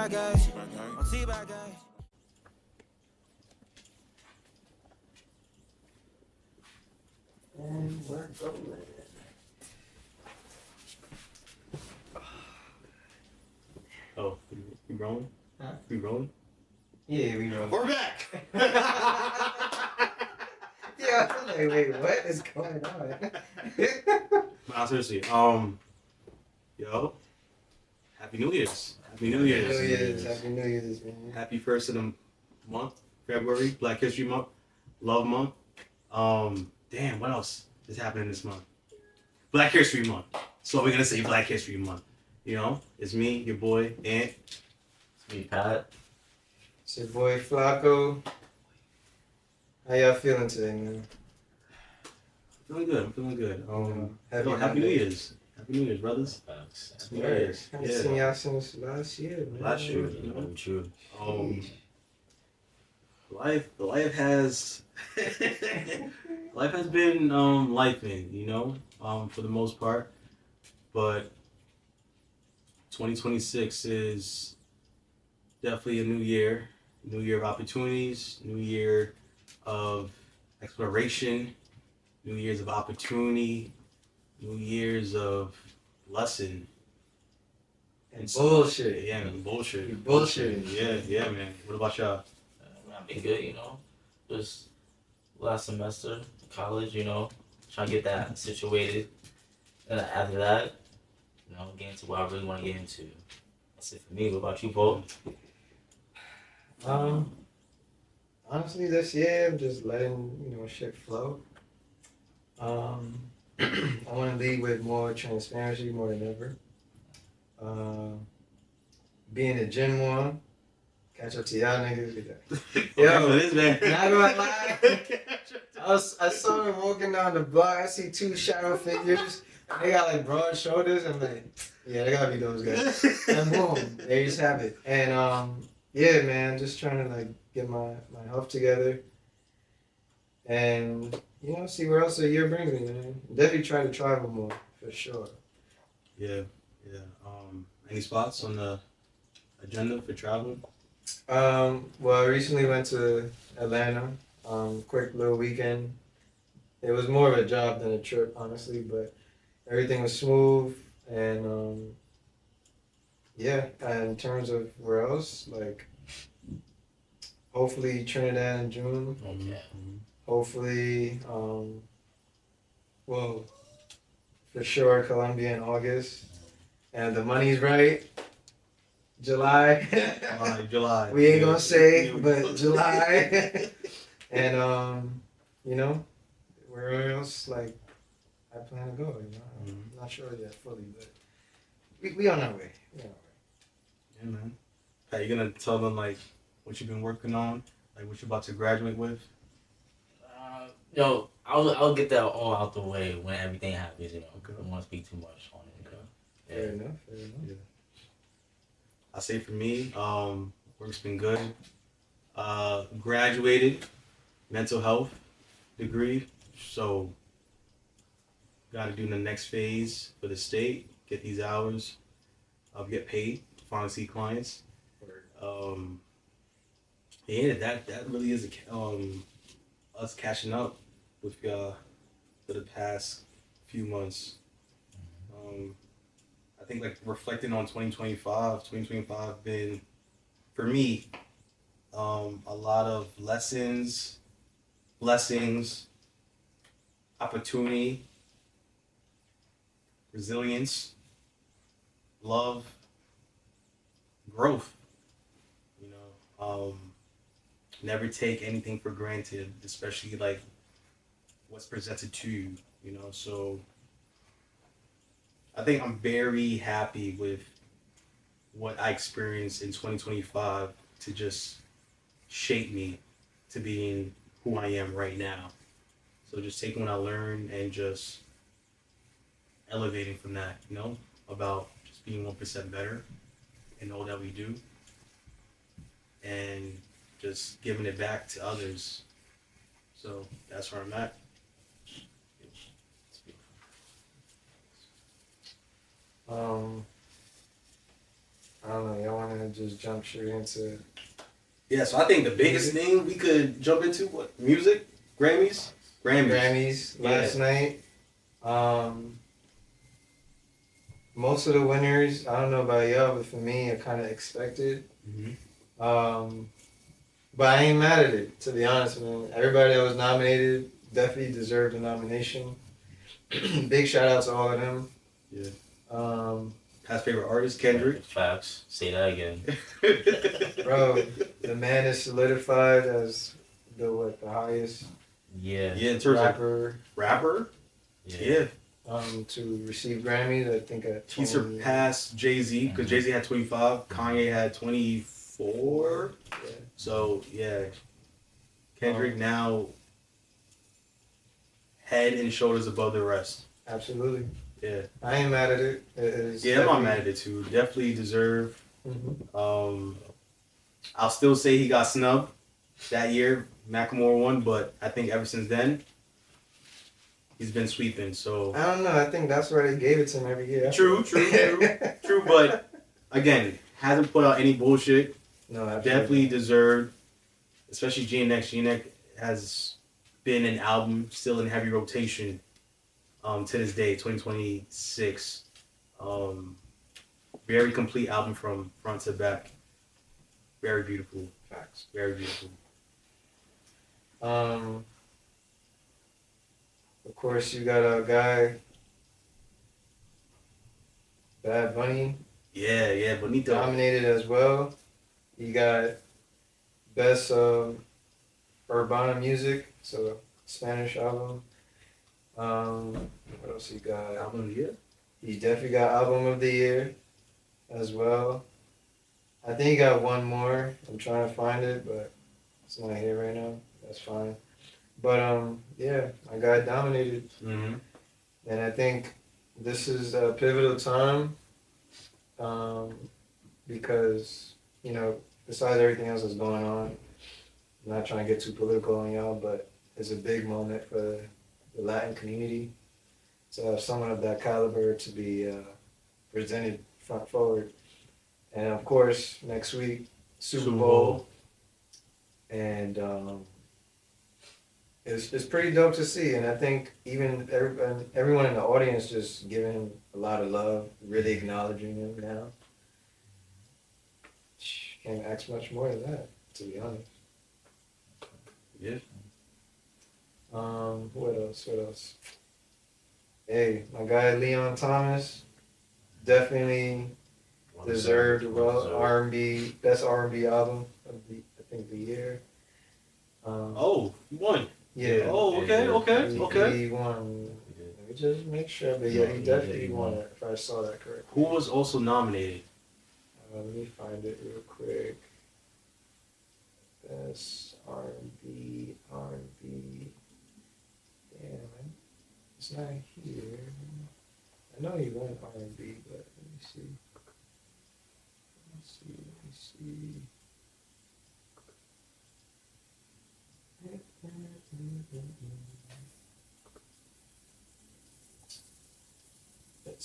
teabag guys. On teabag guys. And we're going. Oh, we rolling? Huh? We rolling? Yeah, we rolling. We're back! Yeah, I'm like, wait, what is going on? Nah, seriously, yo, Happy New Year's. Happy New Year's. Happy New Year's, man. Happy first of the month, February, Black History Month, Love Month. Damn, what else is happening this month? Black History Month. So we're gonna say Black History Month. You know, it's me, your boy, Ant. It's me, Pat. It's your boy Flacco. How y'all feeling today, man? I'm feeling good. Happy New Monday. Year's. Happy New Year's, brothers. Thanks. Happy New Year's. I haven't seen y'all since last year, man. Last year. True. Life has life has been lifing, you know, for the most part. But 2026 is definitely a new year of opportunities, new year of exploration, new years of opportunity, new years of lesson. And bullshit. Yeah, man, bullshit. You bullshitting. Yeah, man. What about y'all? I've been good, you know. Just last semester, college, you know, trying to get that situated. And after that, you know, get into what I really want to get into. That's it for me. What about you, Paul? Honestly, this year I'm just letting shit flow. I want to lead with more transparency more than ever. Be in the gym more. Catch up to y'all niggas. Yo, this man. not gonna lie. I saw them walking down the block. I see two shadow figures. And they got like broad shoulders. I'm like, yeah, they gotta be those guys. And boom, they just have it. And yeah, man, just trying to like get my health together. And see where else the year brings me, man. Definitely try to travel more for sure. Yeah. Any spots on the agenda for traveling? Well, I recently went to Atlanta. Quick little weekend. It was more of a job than a trip, honestly, but everything was smooth. And yeah, and in terms of where else, like hopefully Trinidad in June. Okay. Hopefully, well, for sure Colombia in August. And the money's right. July. July. We ain't gonna say, but July. And where else like I plan to go, I'm not sure yet fully, but we on our way. Yeah, man. Are you gonna tell them like what you've been working on, like what you're about to graduate with? Yo, I'll get that all out the way when everything happens, you know. Okay. I don't want to speak too much on it. Fair enough. Yeah. I say for me, work's been good. Graduated mental health degree, so got to do the next phase for the state. Get these hours. I'll get paid. Finally see clients. Yeah, that really is us catching up with for the past few months. I think like reflecting on 2025 been for me a lot of lessons, blessings, opportunity, resilience, love, growth. Never take anything for granted, especially like what's presented to you. So I think I'm very happy with what I experienced in 2025 to just shape me to being who I am right now. So just taking what I learned and just elevating from that, about just being 1% better in all that we do and just giving it back to others. So that's where I'm at. I don't know. Y'all want to just jump straight into Yeah, so I think the biggest thing we could jump into, what, music? Grammys? Grammys last night. Most of the winners, I don't know about y'all, but for me, I kind of expected. But I ain't mad at it, to be honest, man. Everybody that was nominated definitely deserved a nomination. Big shout out to all of them. Yeah. Past favorite artist, Kendrick. Facts. Say that again. Bro, the man is solidified as the highest Yeah, in terms rapper. Of rapper? Yeah. To receive Grammys, I think at 20, he surpassed Jay-Z, because Jay-Z had 25, Kanye had 24. Yeah. So, yeah. Kendrick now head and shoulders above the rest. Absolutely. Yeah. I ain't mad at it. I'm not mad at it too. Definitely deserve. I'll still say he got snubbed that year. Macklemore won, but I think ever since then, he's been sweeping. So I don't know. I think that's why they gave it to him every year. True. But again, hasn't put out any bullshit. No, absolutely. Definitely deserved. Especially G-Nex. G-Nex has been an album still in heavy rotation. To this day, 2026. Very complete album from front to back. Very beautiful. Facts. Very beautiful. Of course, you got a guy, Bad Bunny. Yeah, Bonito. Dominated as well. You got Best Urbana Music, so Spanish album. What else he got? Album of the year? He definitely got Album of the Year as well. I think he got one more. I'm trying to find it, but it's not here right now. That's fine. But yeah, my guy dominated. And I think this is a pivotal time because, you know, besides everything else that's going on, I'm not trying to get too political on y'all, but it's a big moment for the Latin community to have someone of that caliber to be presented front forward. And of course, next week, Super Bowl. And it's pretty dope to see. And I think even everyone in the audience just giving him a lot of love, really acknowledging him now. Can't ask much more than that, to be honest. Yeah. What else? Hey, my guy Leon Thomas definitely deserved R&B, best R&B album of the year. He won. Yeah. Oh, okay. He won. Let me just make sure, but yeah, he definitely won it, if I saw that correctly. Who was also nominated? Let me find it real quick. Best R&B. Damn, it's not here. I know he won R&B, but let me see. Let's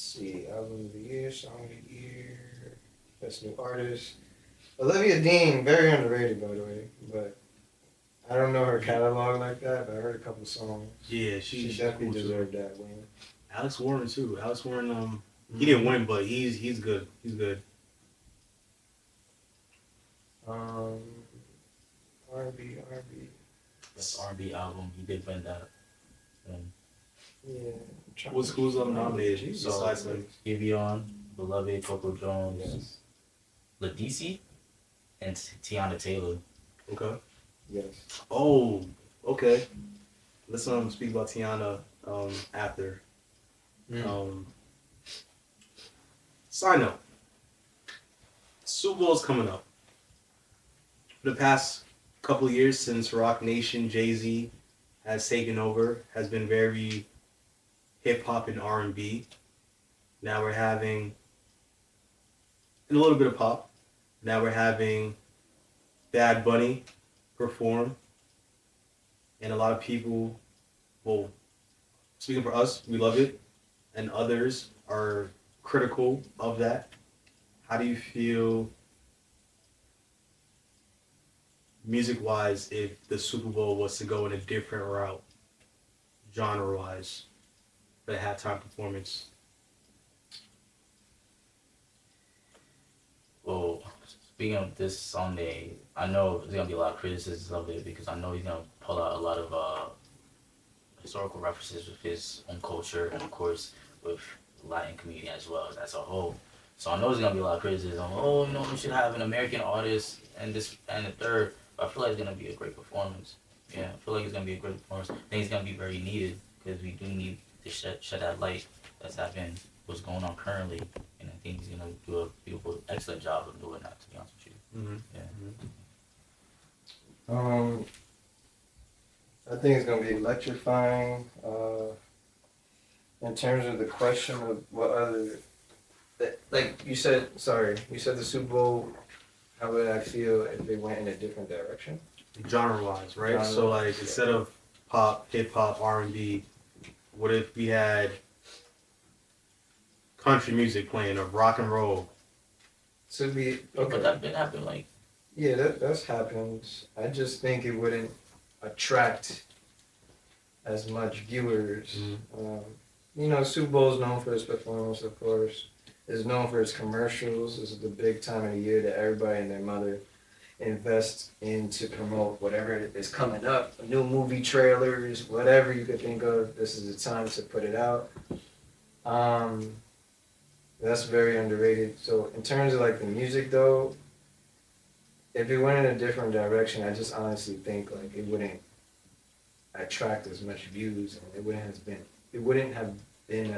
see. Album of the year, song of the year, best new artist. Olivia Dean, very underrated, by the way, but I don't know her catalog like that, but I heard a couple songs. Yeah, she definitely cool deserved that win. Alex Warren too. Alex Warren, he didn't win, but he's good. He's good. R&B. Best R&B album, he did win that. Yeah. Who's nominated? So Giveon, Beloved, Coco Jones, yes. Ladisi, and Tiana Taylor. Okay. Yes. Oh, okay. Let's speak about Tiana after. Side note. Super Bowl's coming up. For the past couple of years since Rock Nation, Jay-Z has taken over, has been very hip-hop and R&B. Now we're having, and a little bit of pop. Now we're having Bad Bunny perform. And a lot of people, well, speaking for us, we love it. And others are critical of that. How do you feel music wise, if the Super Bowl was to go in a different route, genre wise, for the halftime performance? Well, speaking of this Sunday, I know there's gonna be a lot of criticism of it because I know he's gonna pull out a lot of historical references with his own culture and of course with Latin community as well as a whole. So I know there's gonna be a lot of criticism. Oh, you know, we should have an American artist and this and the third. But I feel like it's gonna be a great performance. Yeah, I feel like it's gonna be a great performance. I think it's gonna be very needed because we do need to shed that light that's happening, what's going on currently, and I think he's gonna do a beautiful, excellent job of doing that. To be honest with you. Mm-hmm. Yeah. I think it's gonna be electrifying. In terms of the question of what other, like you said, you said the Super Bowl. How would I feel if they went in a different direction? Genre wise, right? Genre, So like yeah. instead of pop, hip hop, R&B, what if we had country music playing or rock and roll? So be But okay. that been happening like Yeah, that's happened. I just think it wouldn't attract as much viewers. You know, Super Bowl is known for its performance, of course. It's known for its commercials. This is the big time of the year that everybody and their mother invest in to promote whatever is coming up. New movie trailers, whatever you could think of. This is the time to put it out. That's very underrated. So in terms of like the music though, if it went in a different direction, I just honestly think like it wouldn't attract as much views and it wouldn't have been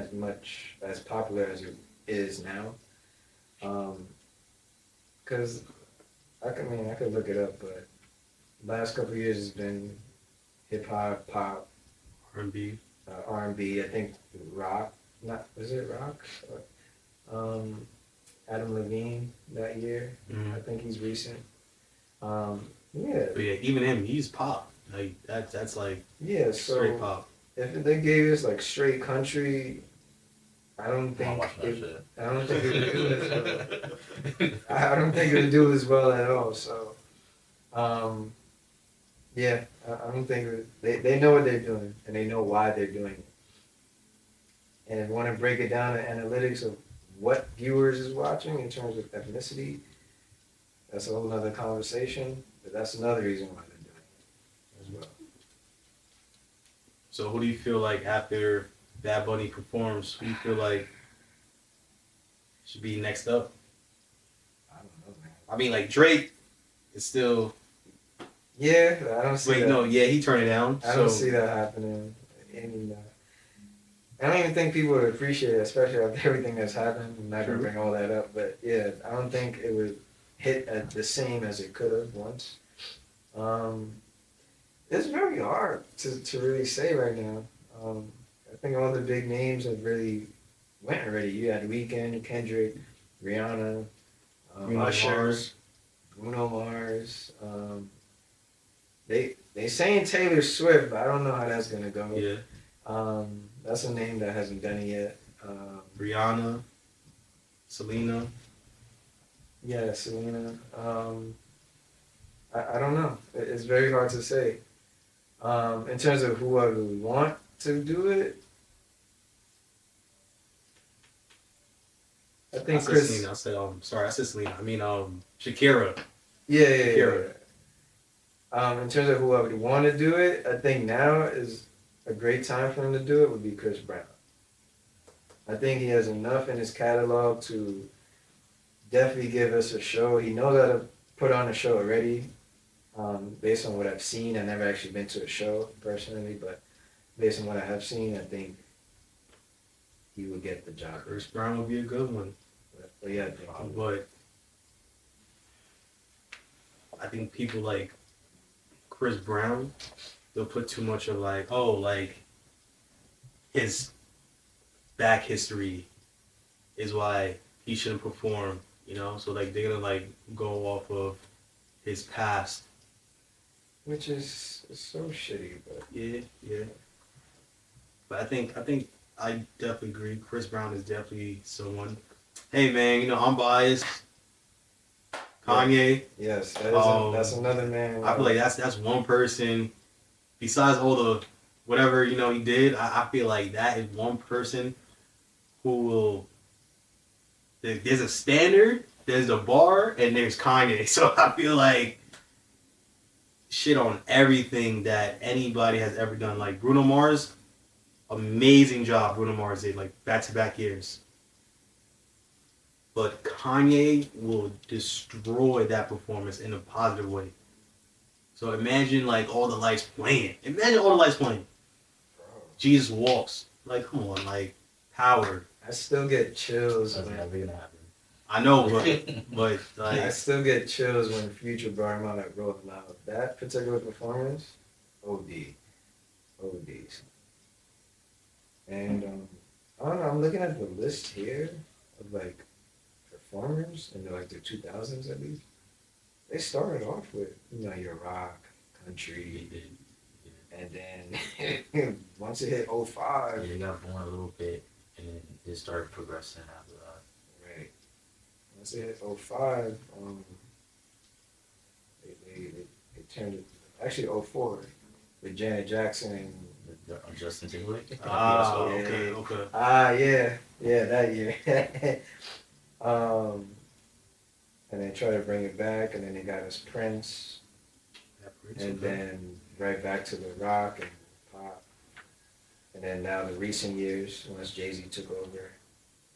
as popular as it is now. Cause I could look it up, but last couple of years has been hip hop, pop, R&B. R&B. I think rock. Was it rock? Adam Levine that year. I think he's recent. Yeah. But yeah, even him, he's pop. Like that's like Yeah. straight So pop. if they gave us like straight country, I don't I'm think watching that shit. I don't think it would do as well. I don't think it would do as well at all. So, yeah, I don't think they know what they're doing and they know why they're doing it. And if you want to break it down to analytics of what viewers is watching in terms of ethnicity, that's a whole other conversation. But that's another reason why they're doing it as well. So who do you feel like after Bad Bunny performs, who do you feel like should be next up? I don't know, man. I mean, like Drake is still. Yeah, I don't see Wait, that. no, yeah, he turned it down. I don't see that happening. I don't even think people would appreciate it, especially after everything that's happened. I'm not going to bring all that up, but yeah, I don't think it would hit at the same as it could have once. It's very hard to really say right now. I think all the big names have really went already. You had Weeknd, Kendrick, Rihanna, Usher, Bruno Mars. They saying Taylor Swift, but I don't know how that's gonna go. Yeah. That's a name that hasn't done it yet. Rihanna, Selena. Yeah, Selena. I don't know. It's very hard to say. In terms of who I would want to do it, I think I said Chris. Selena. I said sorry, I said Selena. I mean Shakira. Yeah. Shakira. In terms of who I would want to do it, I think now is a great time for him to do it would be Chris Brown. I think he has enough in his catalog to definitely give us a show. He knows how to put on a show already. Based on what I've seen, I've never actually been to a show personally, but based on what I have seen, I think he would get the job. Chris Brown would be a good one. But yeah, I think But I think people like Chris Brown, they'll put too much of like his back history is why he shouldn't perform, so like they're gonna like go off of his past. which is so shitty, but Yeah. But I think I definitely agree. Chris Brown is definitely someone. Hey man, I'm biased Kanye. Yes, that's another man. I feel like that's one person. Besides all the whatever he did, I feel like that is one person who will. There's a standard, there's a bar, and there's Kanye. So I feel like shit on everything that anybody has ever done. Like Bruno Mars, amazing job Bruno Mars did, like back-to-back years. But Kanye will destroy that performance in a positive way. So imagine like all the lights playing. Jesus walks. Like, come on, like power. I still get chills. That's never gonna happen. I know, but like I still get chills when Future brought him out at Rolling Loud. That particular performance, OD. ODs. And I don't know, I'm looking at the list here of like performers in like the 2000s at least. They started off with, your rock, country, and then once it hit 05. Yeah, it got born a little bit, and then it started progressing after that. Right. Once it hit 05, they turned it, actually 04, with Janet Jackson and Justin Timberlake. okay. Yeah, that year. And they tried to bring it back, and then they got us Prince, and then right back to the rock and pop, and then now the recent years, once Jay-Z took over,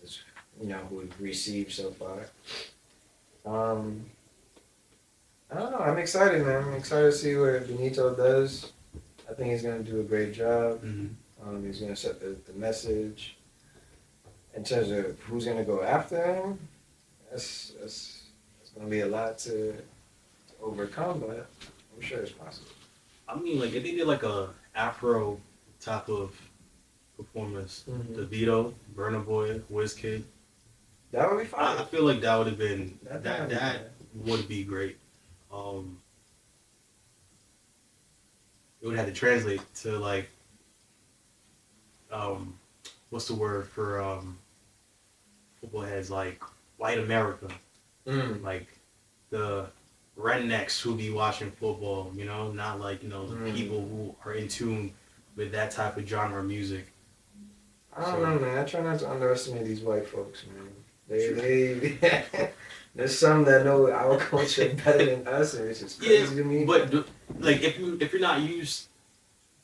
is who we've received so far. I don't know. I'm excited, man. I'm excited to see what Benito does. I think he's gonna do a great job. Mm-hmm. He's gonna set the message. In terms of who's gonna go after him, that's gonna be a lot to overcome, but I'm sure it's possible. I mean, like if they did like a Afro type of performance, DeVito, Burna Boy, Wizkid, that would be fine. I feel like that would have been that would be great. It would have to translate to like what's the word for football heads, like white America. Like the rednecks who be watching football, not like, the people who are in tune with that type of genre of music. I don't know, man. I try not to underestimate these white folks, man. They there's some that know our culture better than us, and it's just crazy to me. But like if you're not used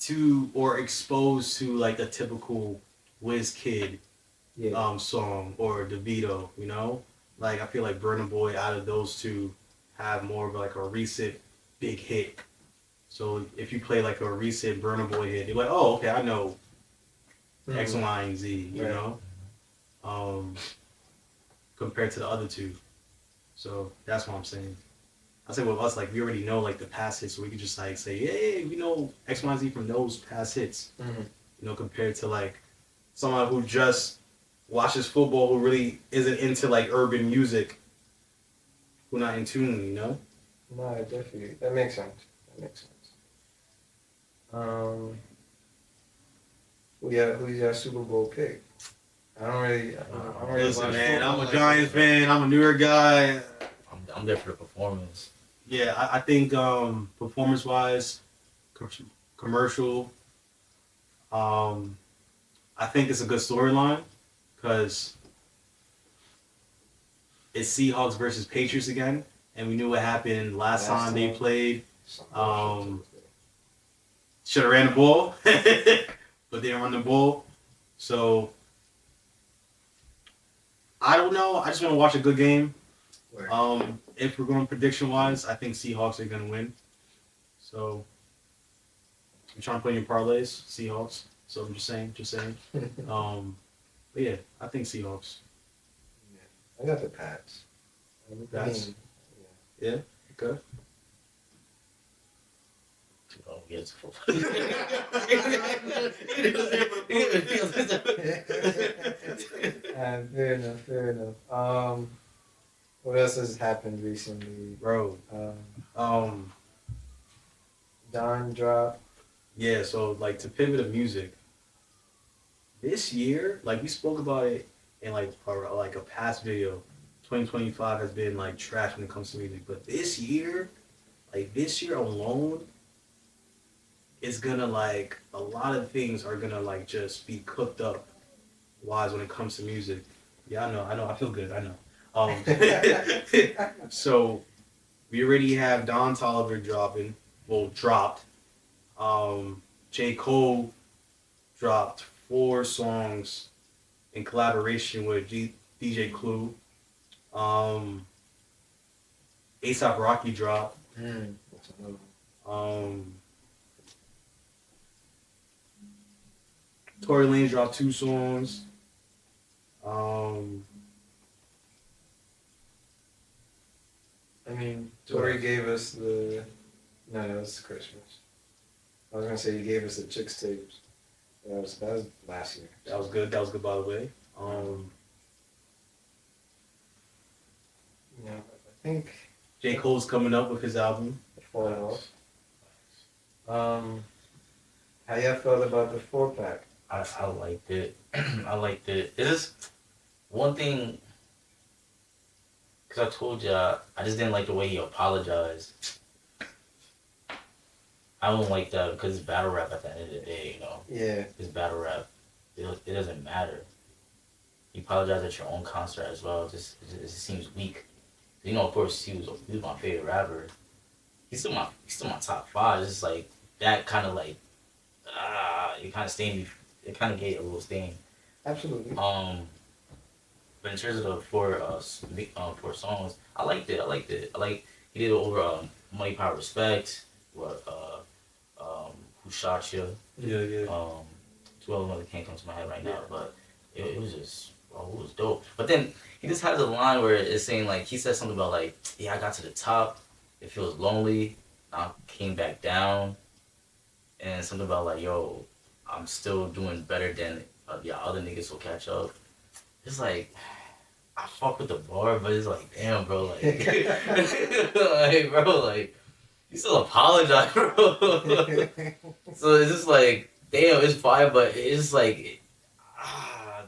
to or exposed to like the typical Wizkid song or DeVito, like I feel like Burna Boy out of those two have more of like a recent big hit. So if you play like a recent Burna Boy hit, you're like, oh, okay, I know X, Y, and Z, you know, compared to the other two. So that's what I'm saying. I say with us, like we already know like the past hits, so we could just like say, hey, we know X, Y, and Z from those past hits. Compared to like someone who just watches football, who really isn't into like urban music, who not in tune, No, definitely. That makes sense. Who's your Super Bowl pick? I don't really listen, watch man, football I'm a Giants fan. I'm a New York guy. I'm there for the performance. Yeah, I think performance-wise, commercial, I think it's a good storyline because it's Seahawks versus Patriots again, and we knew what happened last time they played. Should have ran the ball, but they didn't run the ball. So I don't know. I just want to watch a good game. If we're going prediction-wise, I think Seahawks are going to win. So I'm trying to put in your parlays, Seahawks. So I'm just saying. But yeah, I think Seahawks. Yeah. I got the Pats. Pats? Yeah? Okay. Oh, yes. Fair enough. What else has happened recently? Bro. Don dropped. Yeah, so like to pivot to music, this year, like we spoke about it in like a past video, 2025 has been like trash when it comes to music. But this year, this year alone, it's gonna like a lot of things are gonna like just be cooked up wise when it comes to music. Yeah, I know, I feel good, I know. So we already have Don Toliver dropped. J. Cole dropped 4 songs in collaboration with DJ Clue. A$AP Rocky dropped. That's another one. Tory Lanez dropped 2 songs. I mean, Tori gave us the. No, that was Christmas. I was gonna say he gave us the Chicks tapes. That was last year. That was good. That was good, by the way. Yeah, I think J. Cole's coming up with his album. the Fall Off. How y'all felt about the 4-pack? I liked it. I liked it. It's just one thing, because I told ya, I just didn't like the way he apologized. I don't like that because it's battle rap at the end of the day, you know? Yeah. It's battle rap. It doesn't matter. You apologize at your own concert as well. It just seems weak. You know, of course, he was my favorite rapper. He's still my top 5. It's just like, that kind of like, it kind of stained me. It kind of gave a little stain. Absolutely. But in terms of the 4 songs, I liked it. He did it over Money, Power, Respect. Who Shot You? Yeah. 2 other ones that can't come to my head right now, but it was just, it was dope. But then he just has a line where it's saying like, he said something about like, yeah, I got to the top, it feels lonely, I came back down, and something about like, yo, I'm still doing better than other niggas will catch up. It's like, I fuck with the bar, but it's like, damn, bro, like, like, bro, like, you still apologize, bro. So it's just like, damn, it's fine, but it's just like,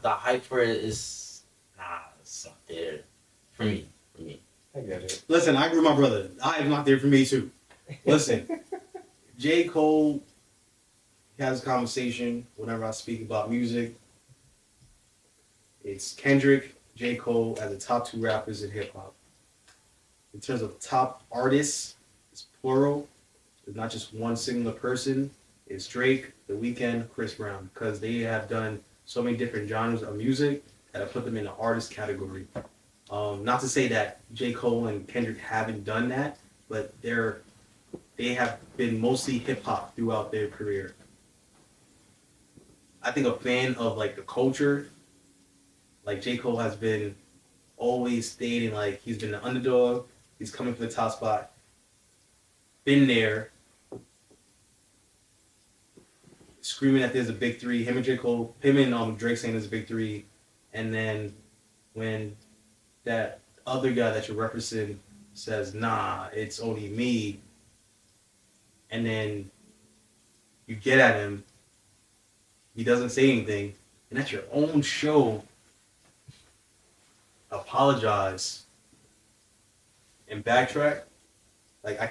the hype for it is, it's not there for me. I get it. Listen, I agree with my brother. I am not there for me too. Listen, J. Cole has a conversation whenever I speak about music. It's Kendrick, J. Cole as the top 2 rappers in hip hop. In terms of top artists, it's plural. It's not just one singular person. It's Drake, The Weeknd, Chris Brown, because they have done so many different genres of music that I put them in the artist category. Not to say that J. Cole and Kendrick haven't done that, but they have been mostly hip hop throughout their career. I think a fan of like the culture, like J. Cole has been always stating like he's been the underdog, he's coming for the top spot, been there, screaming that there's a big 3. Him and J. Cole, him and Drake saying there's a big 3, and then when that other guy that you're referencing says, nah, it's only me, and then you get at him, he doesn't say anything, and that's your own show, apologize and backtrack. Like, I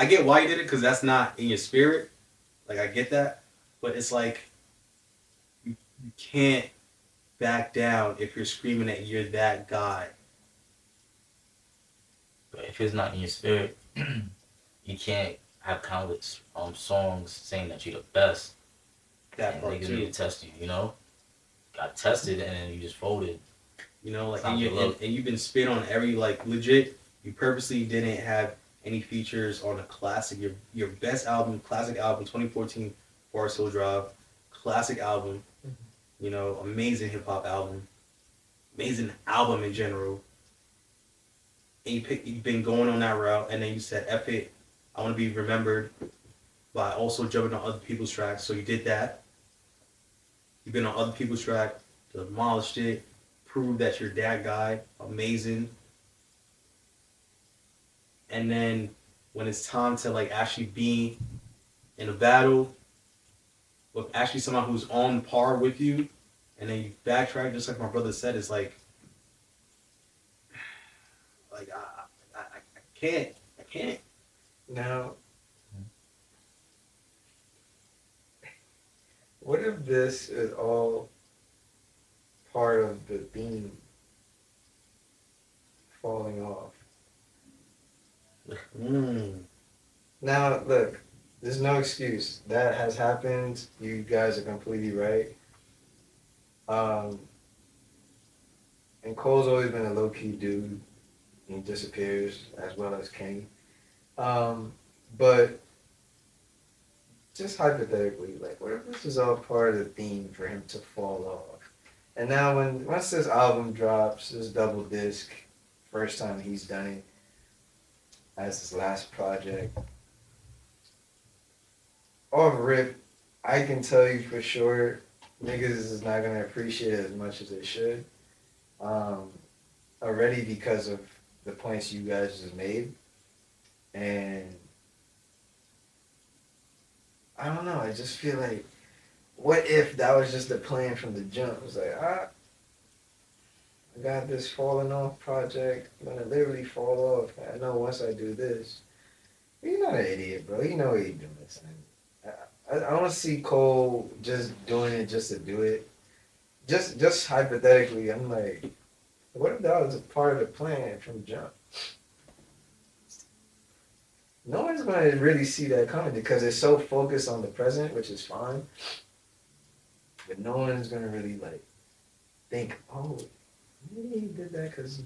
get why you did it, because that's not in your spirit. Like, I get that. But it's like, you can't back down if you're screaming that you're that guy. But if it's not in your spirit, you can't have countless songs saying that you're the best. That part niggas too. need to test you, you know? Got tested and then you just folded. You know, like, and you've been spit on every, like, legit, you purposely didn't have any features on a classic, your best album, classic album, 2014, Forest Hill Drive, classic album, you know, amazing hip hop album, amazing album in general. And you've been going on that route, and then you said, F it, I want to be remembered by also jumping on other people's tracks. So you did that. You've been on other people's track, demolished it, proved that you're that guy, amazing. And then when it's time to like actually be in a battle with actually someone who's on par with you, and then you backtrack, just like my brother said, it's like Like I can't. I can't. Now, what if this is all part of the theme falling off? Now, look, there's no excuse. That has happened. You guys are completely right. And Cole's always been a low-key dude. He disappears, as well as Kenny. But just hypothetically, like, what if this is all part of the theme for him to fall off? And now, once this album drops, this double disc, first time he's done it, as his last project, off rip, I can tell you for sure, niggas is not gonna appreciate it as much as they should. Already because of the points you guys just made, and I don't know. I just feel like, what if that was just the plan from the jump? It was like, I got this falling off project. I'm gonna literally fall off. I know once I do this. You're not an idiot, bro. You know what you're doing. I don't see Cole just doing it just to do it. Just hypothetically, I'm like, what if that was a part of the plan from jump? No one's going to really see that coming because it's so focused on the present, which is fine. But no one's going to really like think, oh, maybe he did that because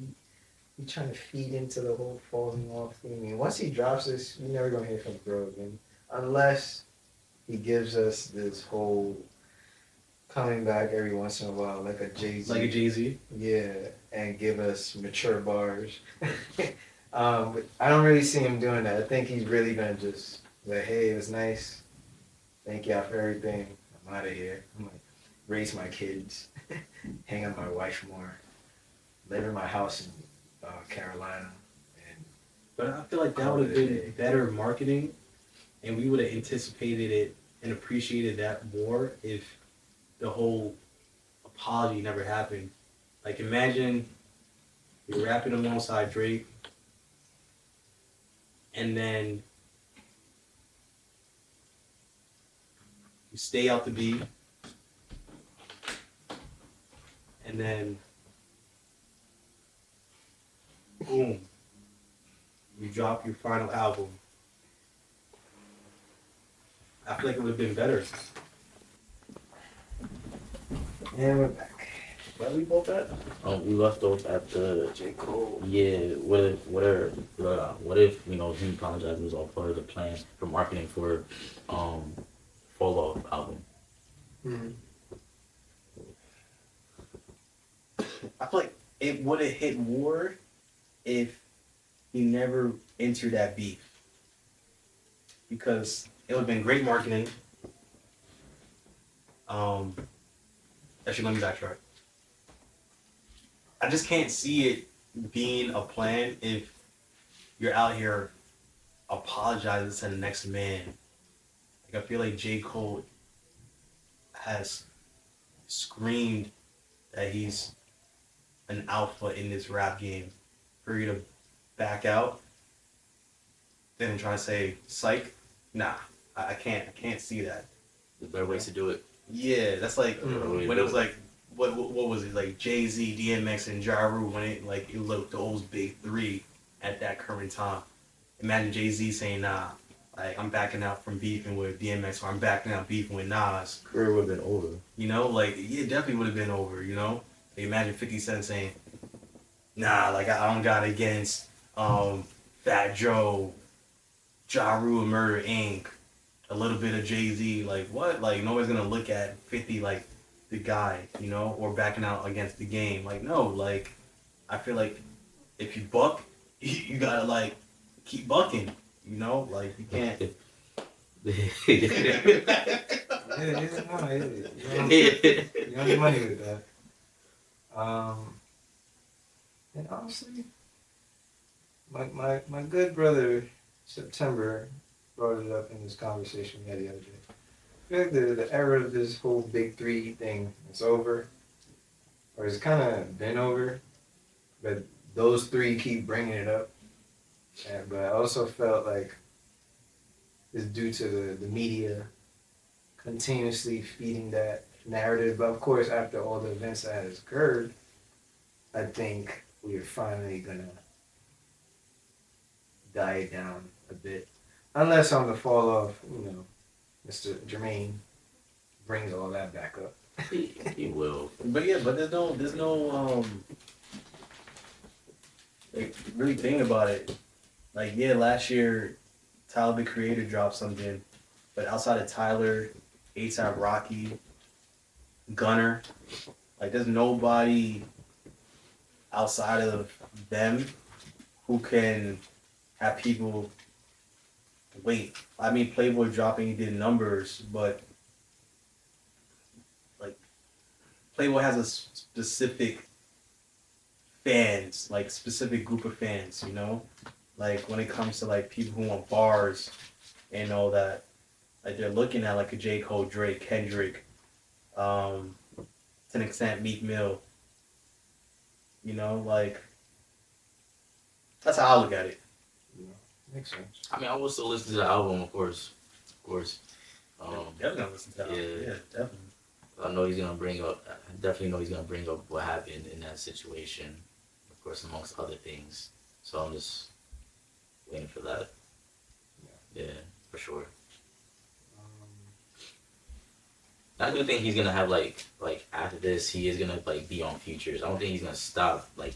he trying to feed into the whole falling off thing. I mean, once he drops this, you're never going to hear from Bro again. Unless he gives us this whole coming back every once in a while, like a Jay-Z. Like a Jay-Z? Yeah, and give us mature bars. But I don't really see him doing that. I think he's really gonna just like, hey, it was nice. Thank y'all for everything. I'm out of here. I'm gonna raise my kids, hang on my wife more, live in my house in Carolina. But I feel like that would have been better marketing, and we would have anticipated it and appreciated that more if the whole apology never happened. Like, imagine you're rapping alongside Drake, and then you stay out the beat, and then boom, you drop your final album. I feel like it would have been better. And we're back. Where are we both at? We left off at the J. Cole. yeah. What if he apologized was all part of the plan for marketing for Fall Off album. Mm-hmm. I feel like it would have hit more if he never entered that beef, because it would have been great marketing. Actually, let me backtrack. I just can't see it being a plan if you're out here apologizing to the next man. Like, I feel like J. Cole has screamed that he's an alpha in this rap game. For you to back out, then try to say psych, nah, I can't see that. There's better ways to do it. Yeah, that's like when it was like what was it, like Jay-Z, DMX, and Ja Rule, when it looked those big three at that current time. Imagine Jay-Z saying, nah, like, I'm backing out from beefing with DMX, or I'm backing out beefing with Nas. Career would have been over. You know, like, it definitely would have been over, you know? Like, imagine 50 Cent saying, nah, like, I don't got against Fat Joe, Ja Rule, Murder Inc., a little bit of Jay-Z, like, what? Like, nobody's gonna look at 50 like the guy, you know, or backing out against the game. Like, no, like, I feel like if you buck, you gotta, like, keep bucking, you know? Like, you can't. You don't need money with that. And honestly, my good brother September brought it up in this conversation we had the other day. I feel like the era of this whole big three thing is over, or it's kind of been over, but those three keep bringing it up. But I also felt like it's due to the media continuously feeding that narrative. But of course, after all the events that has occurred, I think we are finally gonna die it down a bit. Unless on the fall off, Mr. Jermaine brings all that back up. He will. But yeah, but there's no like, really think about it. Like, yeah, last year Tyler the Creator dropped something, but outside of Tyler, A$AP Rocky, Gunner, like there's nobody outside of them who can have people wait. I mean, Playboy dropping, he did numbers, but like Playboy has a specific fans, like specific group of fans, you know? Like when it comes to like people who want bars and all that, like they're looking at like a J. Cole, Drake, Kendrick, to an extent Meek Mill. You know, like that's how I look at it. Makes sense. I mean, I will still listen to the album, of course. Definitely gonna listen to that. Yeah, definitely. I know he's gonna bring up. I definitely know he's gonna bring up what happened in that situation, of course, amongst other things. So I'm just waiting for that. Yeah, for sure. I do think he's gonna have like after this, he is gonna like be on features. I don't think he's gonna stop like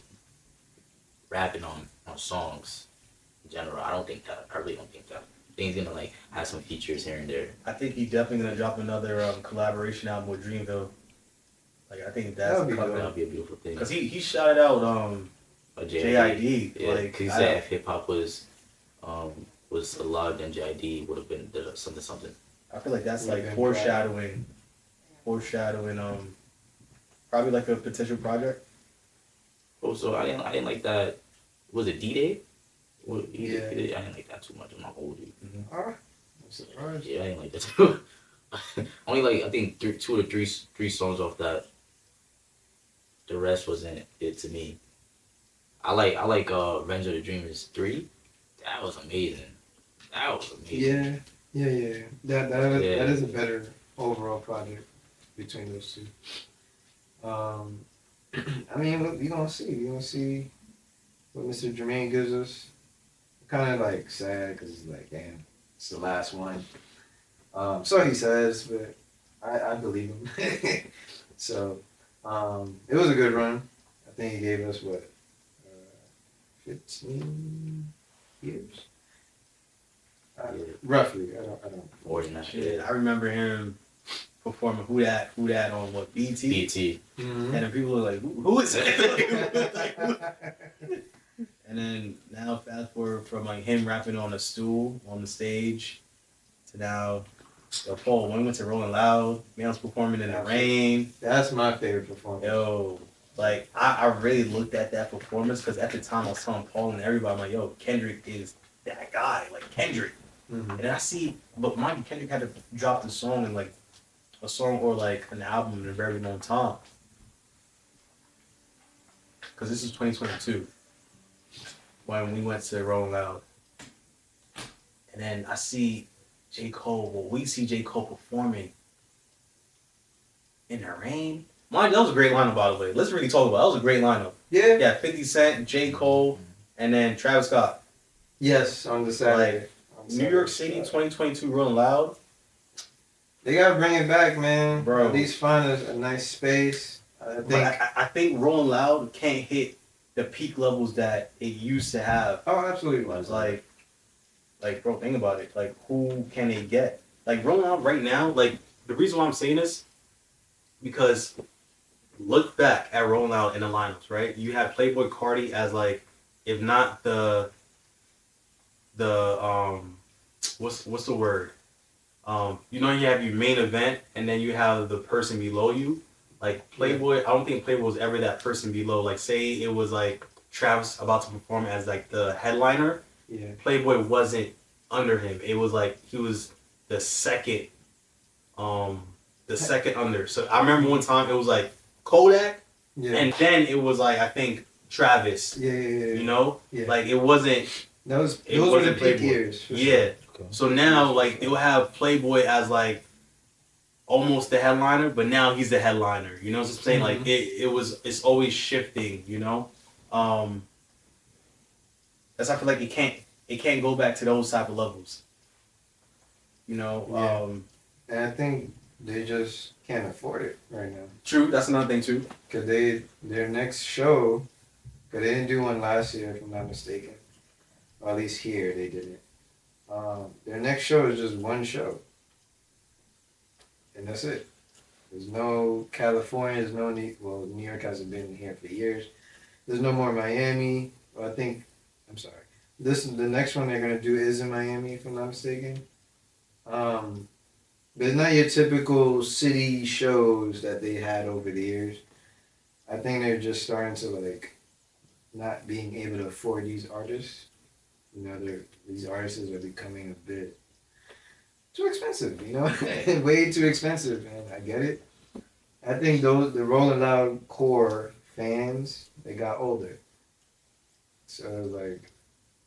rapping on songs in general. I don't think that. I really don't think that. I think he's gonna like have some features here and there. I think he's definitely gonna drop another collaboration album with Dreamville. Like I think that'd be a beautiful thing. Cause he shouted out JID. Yeah, like he said if hip hop was alive, then JID would have been something. I feel like that's like foreshadowing, probably like a potential project. Oh, so I didn't like that. Was it D-Day? Yeah. I didn't like that too much. I'm not gonna hold you. I'm surprised. Yeah, I didn't like that too. Only like I think two or three songs off that. The rest wasn't it to me. I like Revenge of the Dreamers 3. That was amazing. Yeah. That is a better overall project between those two. I mean, we're gonna see. We're gonna see what Mr. Jermaine gives us. Kind of like sad because it's like, damn, it's the last one. So he says, but I believe him. So it was a good run. I think he gave us 15 years. Roughly, I don't. More than that. Yeah, I remember him performing Who That on what, BT? BT. Mm-hmm. And then people were like, who is it? And then now fast forward from like him rapping on a stool on the stage to now, Paul, when we went to Rolling Loud, man was performing in the rain. That's my favorite performance. Yo, like I really looked at that performance because at the time I was telling Paul and everybody, I'm like, yo, Kendrick is that guy, like Kendrick. Mm-hmm. And I see, but mind you, Kendrick had to drop the song in like a song or like an album in a very long time. Because this is 2022 when we went to Rolling Loud. And then I see J. Cole, we see J. Cole performing in the rain. Mind you, that was a great lineup, by the way. Let's really talk about it. That was a great lineup. Yeah. Yeah, 50 Cent, J. Cole, and then Travis Scott. Yes, on the Saturday. New York City 2022 Rolling Loud. They gotta bring it back, man. Bro. At least find a nice space. I think Rolling Loud can't hit the peak levels that it used to have. Oh, absolutely. It was like, bro, think about it. Like, who can they get? Like, Rolling Loud right now, like, the reason why I'm saying this, because look back at Rolling Loud in the lineups, right? You had Playboy Cardi as, like, if not the what's the word? You know, you have your main event, and then you have the person below you. Like Playboy, I don't think Playboy was ever that person below. Like, say it was like Travis about to perform as like the headliner. Yeah. Playboy wasn't under him. It was like he was the second under. So I remember one time it was like Kodak, and then it was like I think Travis. Yeah. You know, Yeah. like it wasn't. Those It were the wasn't peak Playboy. years. For Yeah. Sure. Okay. So now, like, they'll have Playboy as like almost the headliner, but now he's the headliner. You know what I'm saying? Like it's always shifting. You know, that's I feel like it can't go back to those type of levels. You know, And I think they just can't afford it right now. true. That's another thing too. Cause their next show, cause they didn't do one last year if I'm not mistaken, or at least here they didn't. Their next show is just one show, and that's it. There's no California. There's no New York hasn't been here for years. There's no more Miami. Well, I'm sorry. The next one they're gonna do is in Miami if I'm not mistaken. But it's not your typical city shows that they had over the years. I think they're just starting to like not being able to afford these artists. You know, these artists are becoming a bit too expensive. You know, way too expensive, man. I get it. I think the Rolling Loud core fans, they got older. So like,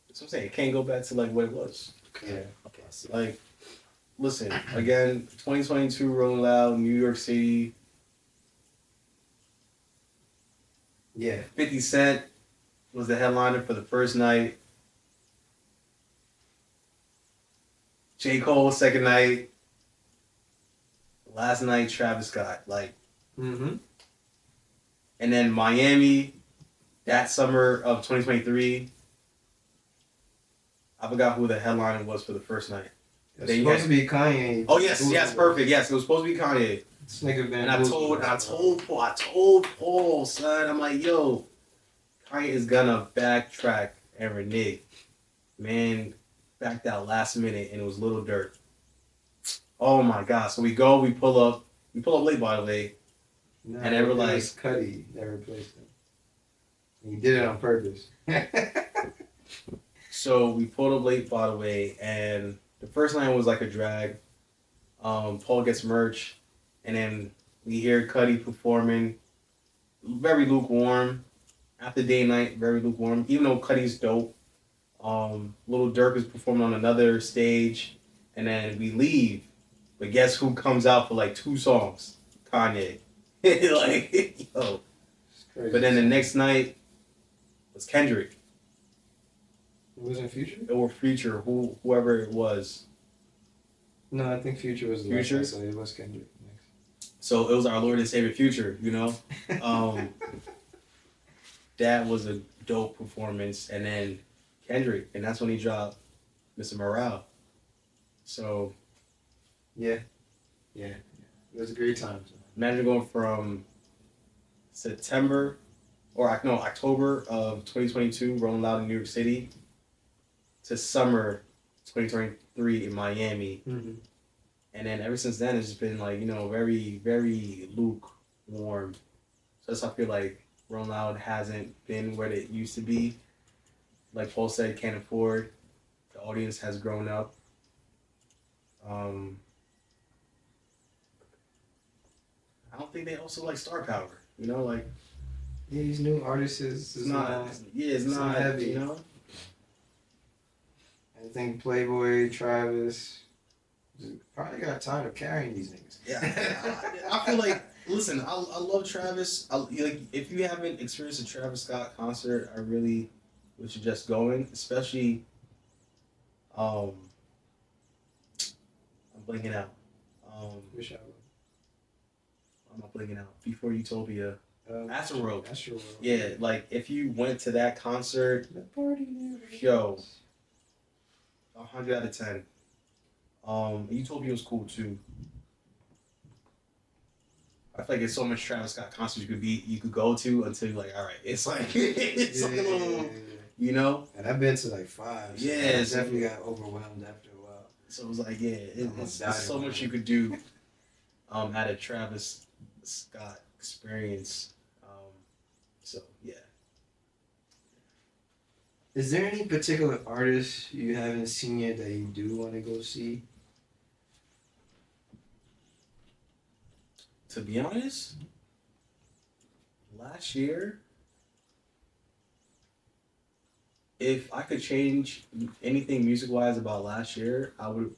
That's what I'm saying. It can't go back to like what it was. yeah. Okay, I see. Like, listen again. 2022 Rolling Loud, New York City. Yeah. 50 Cent was the headliner for the first night. J. Cole second night. Last night Travis Scott. Like, Mm-hmm. and then Miami, that summer of 2023. I forgot who the headliner was for the first night. It's Then you supposed had- to be Kanye. Oh yes, perfect. Yes, it was supposed to be Kanye. This nigga been And I told Paul, son, I'm like, yo, Kanye is gonna backtrack and renege. Man, backed out last minute and it was Little Dirt. Oh my god. So we pull up late by the way. Nah, And they were it like- was Cudi that replaced him. He did it on purpose. So we pulled up late by the way, and the first night was like a drag. Paul gets merch, and then we hear Cudi performing. Very lukewarm. After day night, very lukewarm. Even though Cudi's dope. Little Dirk is performing on another stage, and then we leave. But guess who comes out for like 2 songs? Kanye. Like, yo. It's crazy. But then the next night was Kendrick. It wasn't Future? Or Future, whoever it was. No, I think Future was the Future? last one, so it was Kendrick next. So it was our Lord and Savior Future, you know? That was a dope performance. And then Kendrick, and that's when he dropped Mr. Morale. So Yeah. It was a great time. imagine going from October of 2022, Rolling Loud in New York City, to summer 2023 in Miami. Mm-hmm. And then ever since then, it's just been like, you know, very, very lukewarm. So that's why I feel like Rolling Loud hasn't been where it used to be. Like Paul said, can't afford. The audience has grown up. I don't think they also like star power. You know, like Yeah, these new artists is it's not. It's not heavy. You know. I think Playboy, Travis, probably got time of carrying these niggas. Yeah, I feel like. Listen, I love Travis. Like, if you haven't experienced a Travis Scott concert, I really would suggest going. Especially, I'm blinking out. Wish I would. I'm not blinking out. Before Utopia, Astroworld. Astroworld. Yeah, like if you went to that concert, The party never Yo. ends. 100 out of 10. Utopia was cool too. I feel like there's so much Travis Scott concerts you could go to until you're like, all right, it's like it's like a little, you know. And I've been to like 5. So Yeah, I so- definitely got overwhelmed after a while. So it was like, yeah, Almost it's died so in much one. you could do at a Travis Scott experience. So yeah. Is there any particular artist you haven't seen yet that you do want to go see? To be honest, last year If I could change anything music wise about last year, I would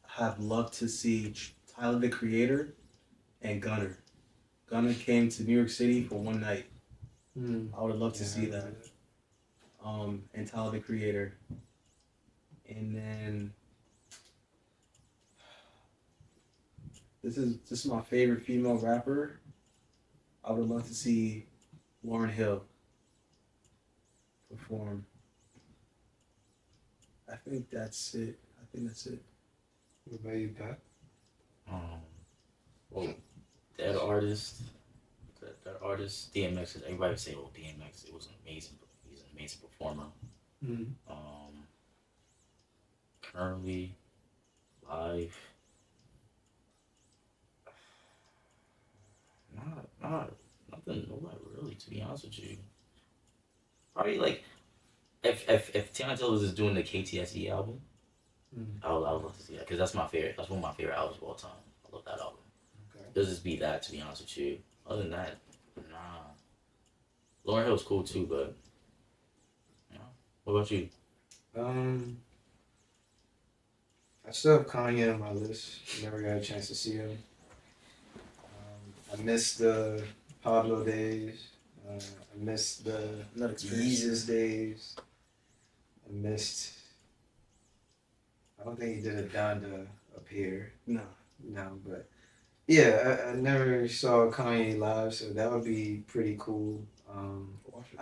have loved to see Tyler the Creator and Gunner. Gunner came to New York City for one night. I would have loved to see that. And Tyler the Creator. And then this is my favorite female rapper. I would love to see Lauryn Hill perform. I think that's it. What about you, Pat? Well, that artist, that artist, DMX. Everybody would say, "Oh, DMX, it was amazing. He's an amazing performer." Currently, live, nothing, nobody really. To be honest with you, probably like if Tiana Taylor was doing the KTSE album, I would love to see that because that's my favorite. That's one of my favorite albums of all time. I love that album. Okay. It'll just be that, to be honest with you. Other than that, nah. Lauryn Hill's cool too, but you know. What about you? I still have Kanye on my list. Never got a chance to see him. I missed the Pablo days. I missed the Jesus days. I don't think he did a Donda up here. No, but yeah, I never saw Kanye live, so that would be pretty cool.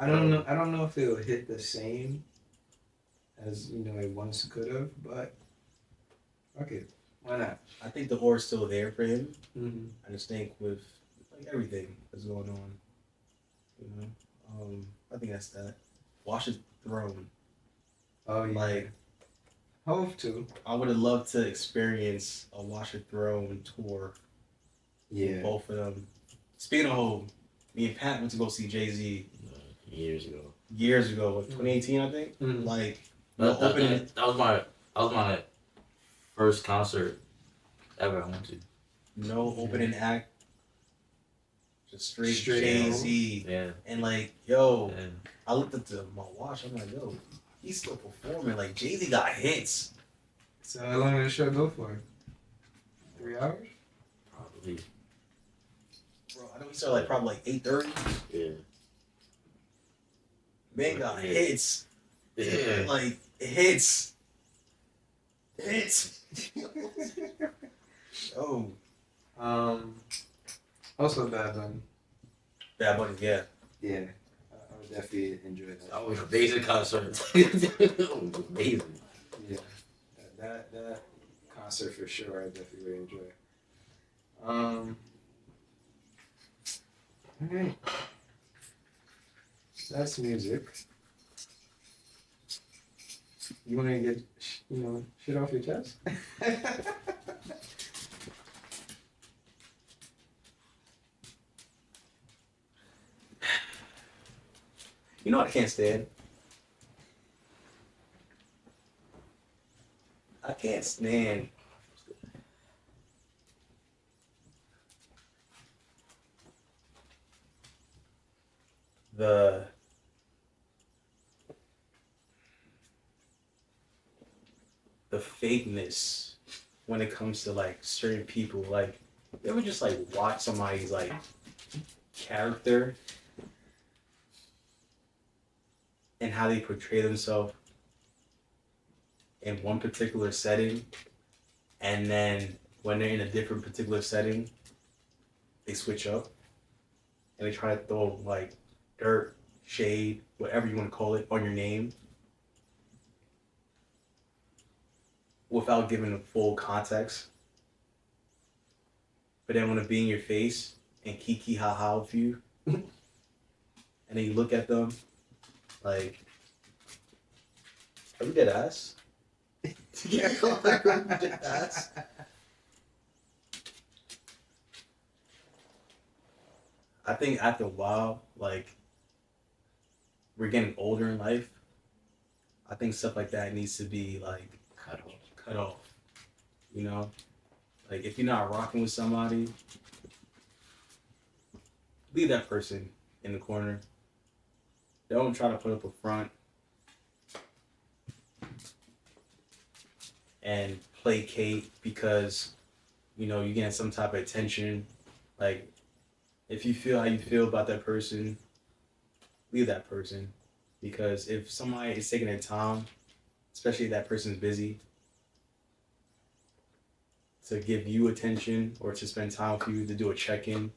I don't know if it'll hit the same as it once could have, but okay, why not? I think the aura's still there for him. Mm-hmm. I just think with everything that's going on, I think that's that. Watch the Throne. Oh yeah. Hope to. I would have loved to experience a Watch the Throne tour. Yeah. With both of them. Speaking of home, me and Pat went to go see Jay-Z Years ago. 2018, I think. Mm-hmm. That was my first concert ever I went to. No opening act. Just straight Jay-Z. Z. Yeah. And I looked at my watch. I'm like, yo, he's still performing. Like Jay-Z got hits. So how long did the show go for? 3 hours? Probably. Bro, I know he started probably 8:30. Yeah. Man got hits. Yeah. Hits. Oh. Also Bad Bunny. Bad Bunny, yeah. Yeah. I would definitely enjoy that. That was an amazing concert. It was amazing. Yeah. That concert for sure I definitely would enjoy. Alright. That's music. You want to get, shit off your chest? You know what I can't stand? I can't stand the fakeness when it comes to certain people. You ever just watch somebody's character and how they portray themselves in one particular setting, and then when they're in a different particular setting, they switch up and they try to throw dirt, shade, whatever you want to call it, on your name without giving a full context. But then when it be in your face and kiki ha ha with you, and then you look at them are we dead ass? Yeah, dead ass. I think after a while, we're getting older in life. I think stuff like that needs to be cut off. If you're not rocking with somebody, leave that person in the corner. Don't try to put up a front and placate because, you know, you're getting some type of attention. Like, if you feel how you feel about that person, leave that person. Because if somebody is taking their time, especially if that person's busy, to give you attention or to spend time with you to do a check-in,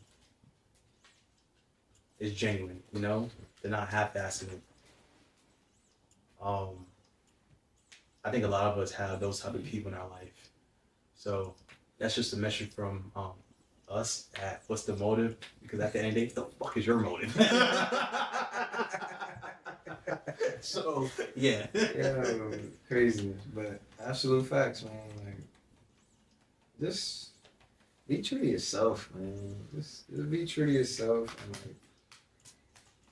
is genuine, you know? They're not half-assing it. I think a lot of us have those type of people in our life. So that's just a message from us at what's the motive? Because at the end of the day, what the fuck is your motive? So yeah. Yeah, craziness, but absolute facts, man. Like, just be true to yourself, man. Just be true to yourself, and like,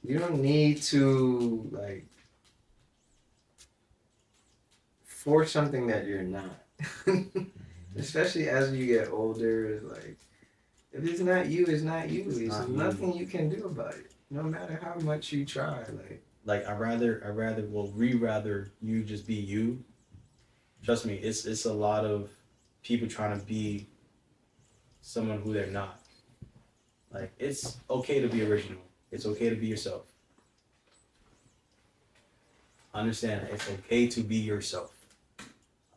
you don't need to like force something that you're not. Especially as you get older, it's like, if it's not you, it's not you. There's nothing you can do about it, no matter how much you try. Like I'd rather you just be you. Trust me, it's a lot of people trying to be someone who they're not. Like, it's okay to be original. It's okay to be yourself. Understand that it's okay to be yourself.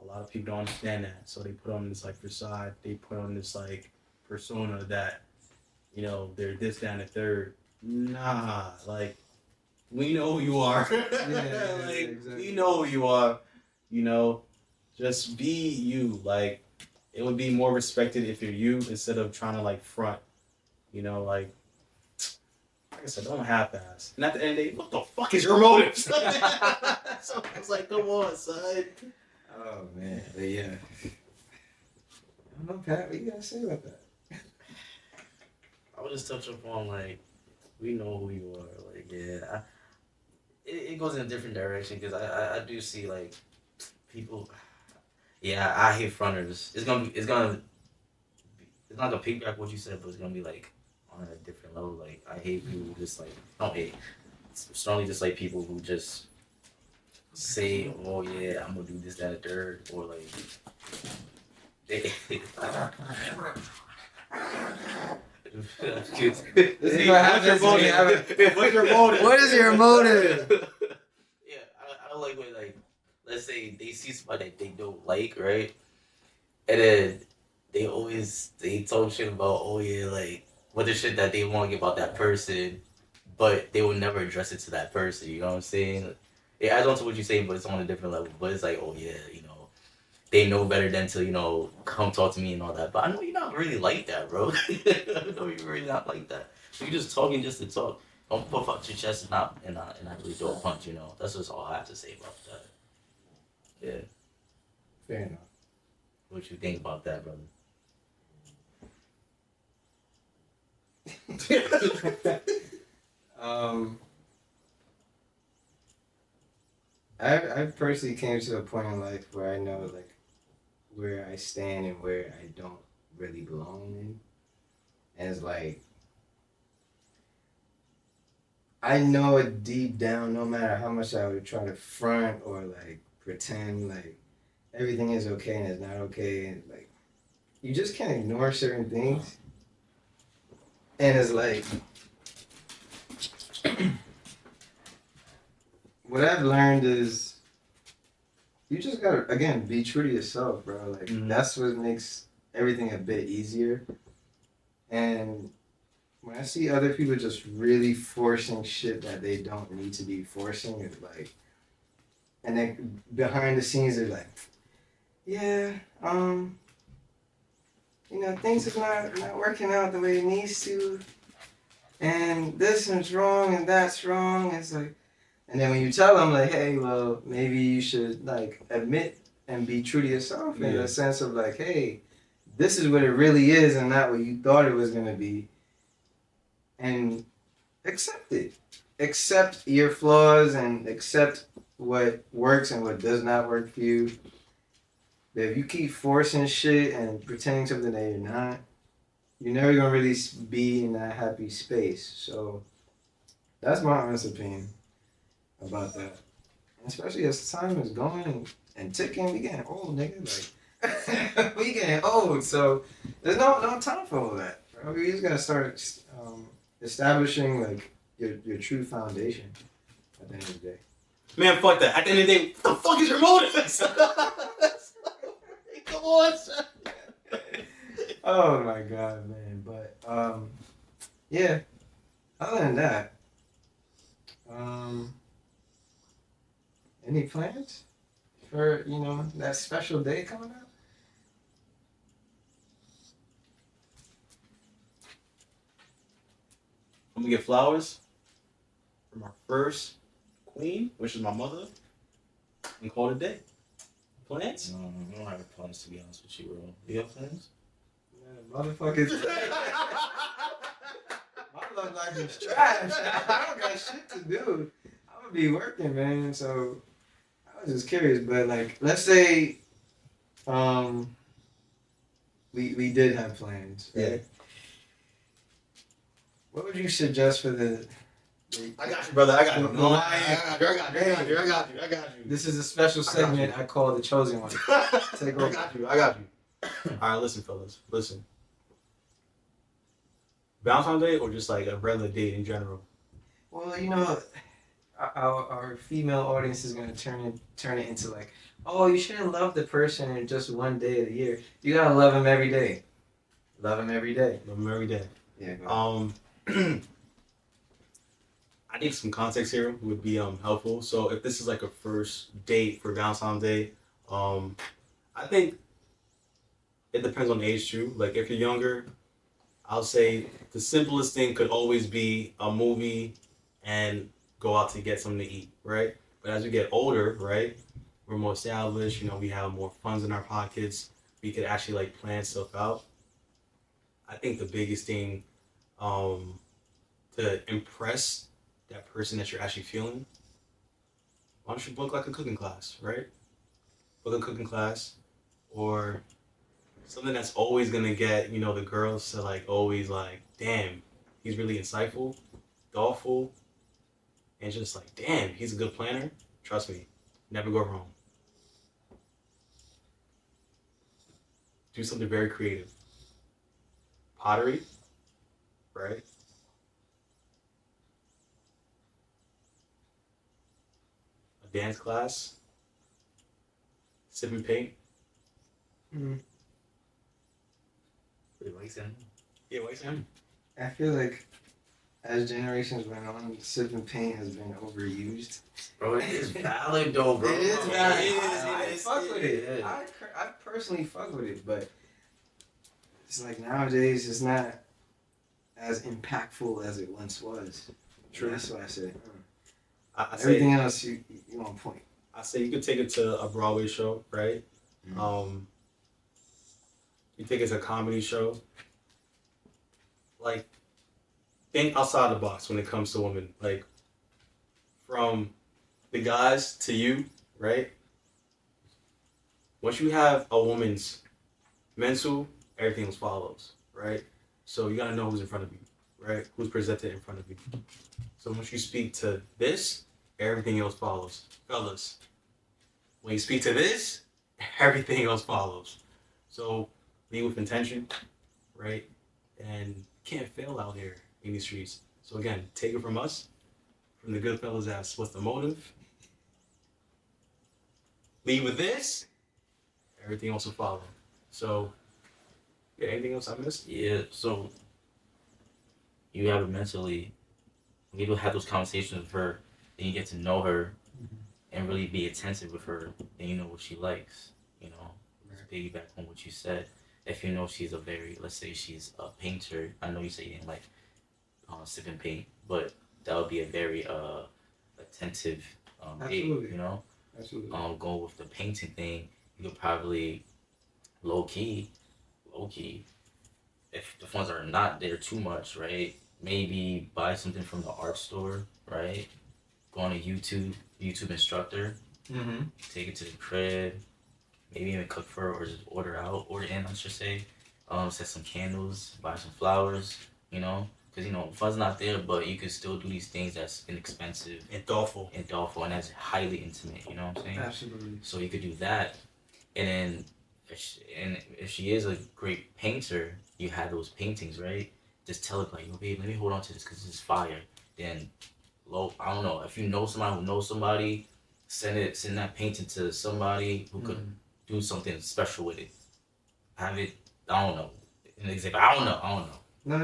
A lot of people don't understand that, so they put on this like facade. They put on this like persona that, you know, they're this, that, and the third. Nah, like, we know who you are. Yeah, like, exactly. we know who you are. You know, just be you. Like, it would be more respected if you're you instead of trying to like front. You know, like I said, don't half-ass. And at the end of the day, what the fuck is your motive? So it's like, come on, son. Oh man, but yeah. I don't know, Pat. What you gotta say about that? I would just touch upon like, we know who you are. Like, yeah, it goes in a different direction because I do see like people. Yeah, I hate fronters. It's not gonna piggyback what you said, but it's gonna be like on a different level. Like, I hate people who just like, don't hate, strongly dislike people who just say, oh yeah, I'm gonna do this, that, and third, or like they. This is what happens when you have What's your motive? What is your motive? Yeah, I don't like when, like, let's say they see somebody that they don't like, right? And then they talk shit about, oh yeah, like, what the shit that they want to get about that person, but they will never address it to that person, you know what I'm saying? It adds on to what you're saying, but it's on a different level. But it's like, oh yeah, you know, they know better than to, you know, come talk to me and all that. But I know you're not really like that, bro. I know you're really not like that. You're just talking just to talk. Don't puff out your chest and actually throw a punch, you know. That's just all I have to say about that. Yeah. Fair enough. What you think about that, brother? I personally came to a point in life where I know like where I stand and where I don't really belong in. And it's like, I know it deep down, no matter how much I would try to front or like pretend like everything is okay and it's not okay, and like you just can't ignore certain things. And it's like, what I've learned is you just gotta, again, be true to yourself, bro. Like, that's what makes everything a bit easier. And when I see other people just really forcing shit that they don't need to be forcing, it's like, and then behind the scenes they're like, yeah, you know, things are not working out the way it needs to, and this is wrong and that's wrong. It's like, and then when you tell them like, hey, well, maybe you should like admit and be true to yourself in the sense of like, hey, this is what it really is and not what you thought it was gonna be, and accept it. Accept your flaws and accept what works and what does not work for you. But if you keep forcing shit and pretending something that you're not, you're never gonna really be in that happy space. So that's my honest opinion about that. And especially as time is going, and ticking. We getting old, nigga. Like we getting old, so there's no time for all that. Bro. We just gotta start establishing like your true foundation at the end of the day. Man, fuck that. At the end of the day, what the fuck is your motive? Come on, son. Oh my god, man. But yeah. Other than that, any plans for that special day coming up? I'm gonna get flowers from our first queen, which is my mother, and call it a day. Plans? No, I don't have plans to be honest with you, bro. You have plans? Man, motherfuckers. My love life is trash. I don't got shit to do. I'm gonna be working, man. So I was just curious, but like, let's say, we did have plans, right? Yeah. What would you suggest for the? I got you, brother. I got you. No, I got you. This is a special segment I call the chosen one. Take over. I got you. All right, listen, fellas. Listen. Valentine's Day or just like a regular date in general? Well, our female audience is gonna turn it into like, oh, you shouldn't love the person in just one day of the year. You gotta love them every day. Love them every day. Love them every day. Yeah. Go I think some context here would be helpful. So if this is like a first date for Valentine's Day, I think it depends on the age too. Like if you're younger, I'll say the simplest thing could always be a movie and go out to get something to eat, right? But as we get older, right, we're more established, we have more funds in our pockets. We could actually like plan stuff out. I think the biggest thing to impress that person that you're actually feeling, why don't you book like a cooking class, right? Book a cooking class or something that's always gonna get, the girls to like always like, damn, he's really insightful, thoughtful, and just like, damn, he's a good planner. Trust me, never go wrong. Do something very creative. Pottery, right? A dance class, sip and paint. Mm. Wait, like that? Yeah, wait, Sam. I feel like as generations went on, sip and paint has been overused. Bro, it is valid though, bro. It is valid. It I is. fuck with it. Yeah. I personally fuck with it, but it's like nowadays it's not as impactful as it once was. True. That's why I said I everything say, else you on point. I say you could take it to a Broadway show, right? Mm-hmm. You take it to a comedy show. Like, think outside the box when it comes to women. Like, from the guys to you, right? Once you have a woman's mental, everything else follows, right? So you gotta know who's in front of you, right? Who's presented in front of you. So once you speak to this, everything else follows. Fellas, when you speak to this, everything else follows. So lead with intention, right? And can't fail out here in these streets. So again, take it from us, from the good fellas that's what's the motive. Lead with this, everything else will follow. So, yeah, anything else I missed? Yeah, so you have it mentally. When you have those conversations with her, then you get to know her and really be attentive with her, then you know what she likes. Just piggyback on what you said. If you know she's let's say she's a painter. I know you say you didn't like sip and paint, but that would be a very attentive date. Absolutely. Absolutely. Going with the painting thing, you could probably low key, if the funds are not there too much, right? Maybe buy something from the art store, right? Go on a YouTube instructor, Mm-hmm. take it to the crib, maybe even cook for her or just order in, I should say. Set some candles, buy some flowers, because because funds not there, but you could still do these things that's inexpensive And thoughtful. and that's highly intimate. You know what I'm saying? Absolutely. So you could do that, and then if she is a great painter, you have those paintings, right? Just tell her like, yo, babe, let me hold on to this because this is fire. Then, I don't know if you know somebody who knows somebody, send that painting to somebody who could do something special with it. Have it. I don't know. An example. I don't know. No,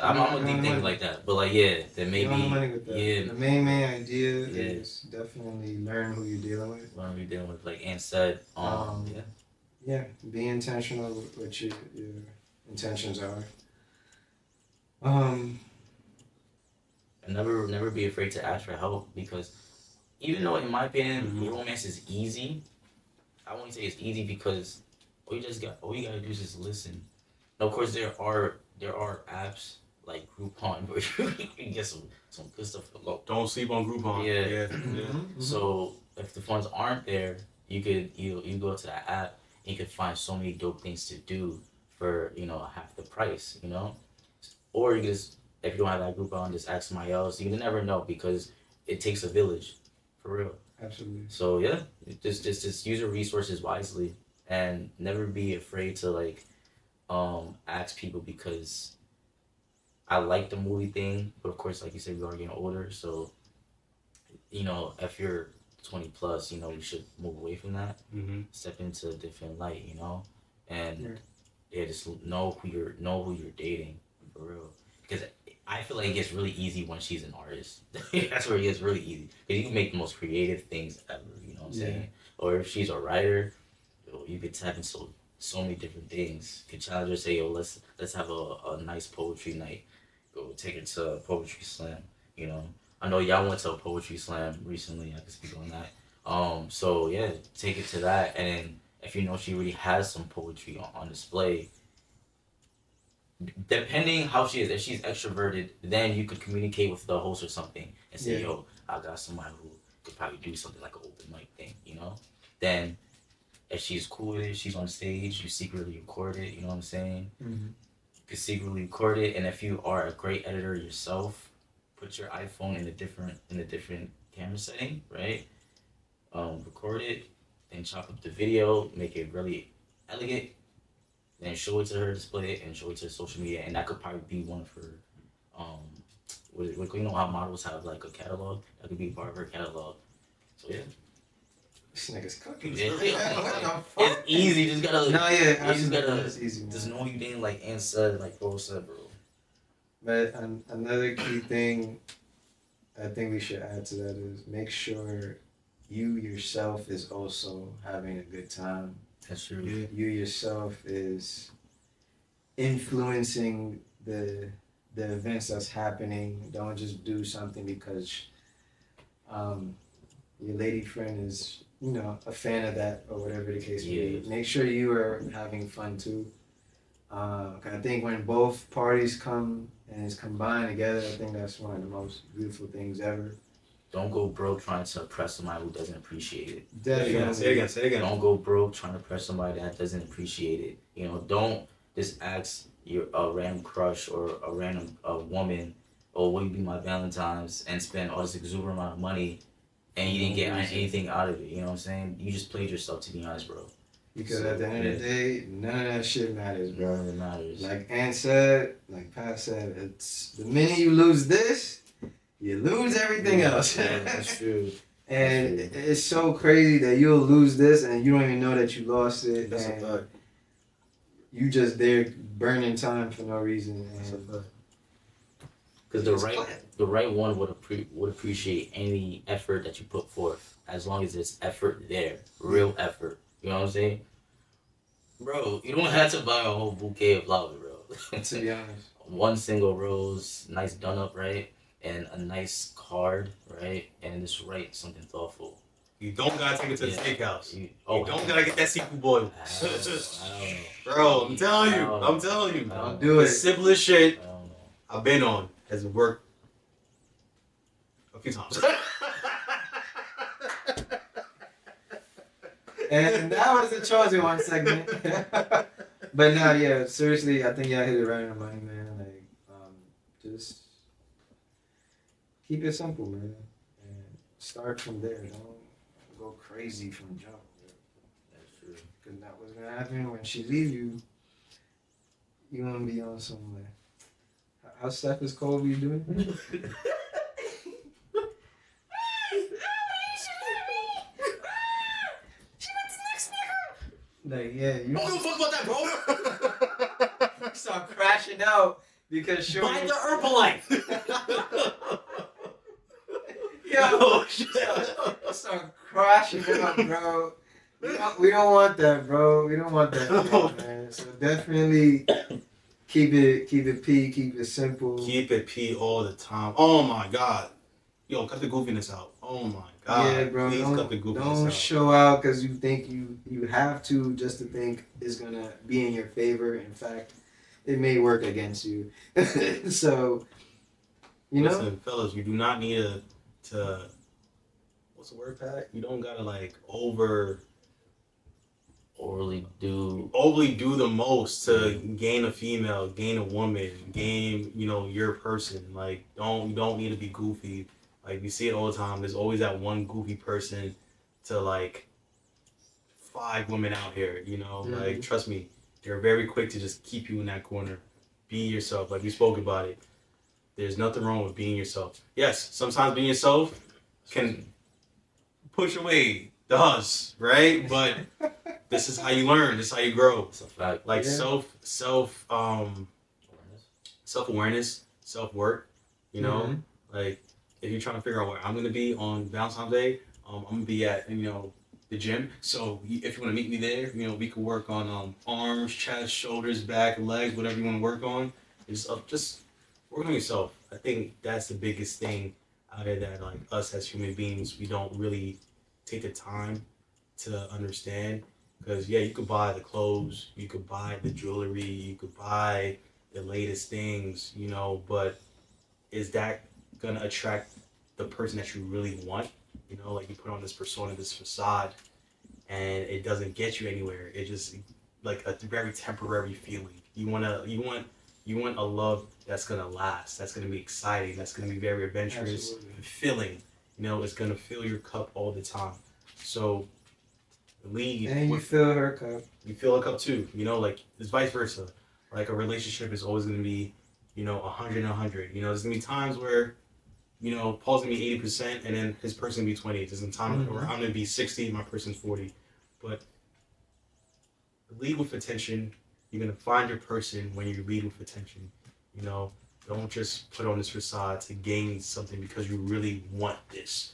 I'm a deep thinker like that. But like, yeah, then maybe. You money with that. Yeah. The main idea is definitely learn who you're dealing with. Learn who you're dealing with, like Ann said. Yeah. Yeah, be intentional with what your intentions are. And never be afraid to ask for help, because even though in my opinion romance is easy, I won't say it's easy because all you gotta do is just listen. Now, of course, there are apps like Groupon where you can get some good stuff for low. Don't sleep on Groupon. Yeah. So if the funds aren't there, you go to that app and you could find so many dope things to do for half the price. Or you just, if you don't have that Groupon, just ask somebody else. You never know, because it takes a village, for real. Absolutely. So yeah, just use your resources wisely and never be afraid to ask people, because I like the movie thing, but of course, like you said, we are getting older, so if you're 20 plus, you should move away from that, step into a different light, and just know who you're dating, for real, because I feel like it gets really easy when she's an artist. That's where it gets really easy, because you can make the most creative things ever. You know what I'm saying? Or if she's a writer, you could tap into so many different things. You could challenge her, say, yo, let's have a nice poetry night. Go take her to a poetry slam. I know y'all went to a poetry slam recently. I can speak on that. So yeah, take it to that, and then if she really has some poetry on display, depending how she is, if she's extroverted, then you could communicate with the host or something and say, yo, I got somebody who could probably do something like an open mic thing, Then if she's cool with it, she's on stage, you secretly record it, you know what I'm saying? You could secretly record it, and if you are a great editor yourself, put your iPhone in a different camera setting, right? Record it, then chop up the video, make it really elegant, then show it to her, display it, and show it to social media, and that could probably be one of her, how models have like a catalog? That could be part of her catalog. So yeah. This nigga's cooking. Yeah. What the fuck? It's easy. Just gotta. No, yeah, you just gotta. it's easy, man. Just know you didn't, like Ann said, like Bro said, bro. But another key thing I think we should add to that is make sure you yourself is also having a good time. That's true. You yourself is influencing the events that's happening. Don't just do something because your lady friend is a fan of that or whatever the case may be. Make sure you are having fun too. I think when both parties come and it's combined together, I think that's one of the most beautiful things ever. Don't go broke trying to impress somebody who doesn't appreciate it. Definitely. Say it again. Don't go broke trying to impress somebody that doesn't appreciate it. Don't just ask a random crush or a random woman, "Oh, will you be my Valentine's?" and spend all this exuberant amount of money, and you didn't get anything out of it. You know what I'm saying? You just played yourself, to be honest, bro. Because at the end of the day, none of that shit matters, bro. None of it matters. Like Ann said, like Pat said, it's the minute you lose this, you lose everything else. Yeah, that's true. And it's so crazy that you'll lose this and you don't even know that you lost it. That's a and fact. you just there burning time for no reason. That's a fact. Because the right one would appreciate any effort that you put forth, as long as there's effort there, real effort. You know what I'm saying? Bro, you don't have to buy a whole bouquet of flowers, bro. To be honest. One single rose, nice done up, right? And a nice card, right? And just write something thoughtful. You don't gotta take it to the steakhouse. You don't I gotta get that seafood boil. don't know. Bro, I'm telling you. I I'm telling you. don't do The it. simplest shit I don't know. I've been on has worked a few times. And that was the chosen one segment. But no, yeah, seriously, I think y'all hit it right on the money, man. Like, just keep it simple, man, and start from there. Don't go crazy from jump. That's true. Cause that what's gonna happen when she leave you. You gonna be on some like, how Steph is Kobe doing? Like, yeah, you Don't give a fuck about that, bro. start crashing out because she Buy the Herbalife. yo, start crashing out, bro. We don't want that, bro. We don't want that, man. So definitely keep it P, keep it simple. Keep it P all the time. Oh my god. Yo, cut the goofiness out. Oh my god. Yeah, bro. Please cut the goofiness Don't out. show out because you think you have to just to think it's gonna be in your favor. In fact, it may work against you. So, you know, Listen, fellas, you do not need to what's the word, Pat? You don't gotta like overly do the most to gain a female, gain a woman, gain, your person. Like you don't need to be goofy. Like we see it all the time. There's always that one goofy person to like 5 women out here, Like trust me, they're very quick to just keep you in that corner. Be yourself. Like we spoke about it. There's nothing wrong with being yourself. Yes, sometimes being yourself can push away the us, right? But this is how you learn. This is how you grow. It's a fact. Like Yeah. self-awareness, self-work, Mhm. Like if you're trying to figure out where I'm going to be on Valentine's Day, I'm going to be at, the gym. So if you want to meet me there, we could work on arms, chest, shoulders, back, legs, whatever you want to work on. Just work on yourself. I think that's the biggest thing out of that, like us as human beings, we don't really take the time to understand. Because, yeah, you could buy the clothes, you could buy the jewelry, you could buy the latest things, but is that going to attract the person that you really want? Like you put on this persona, this facade, and it doesn't get you anywhere. It just like a very temporary feeling. You want a love that's going to last, that's going to be exciting, that's going to be very adventurous, Absolutely. filling. It's going to fill your cup all the time. So lead And you fill her cup. you fill a cup too, like it's vice versa. Like a relationship is always gonna be, 100 and 100. There's gonna be times where, Paul's gonna be 80% and then his person gonna be 20. There's gonna be times where I'm gonna be 60 and my person's 40. But lead with attention. You're gonna find your person when you lead with attention. Don't just put on this facade to gain something because you really want this.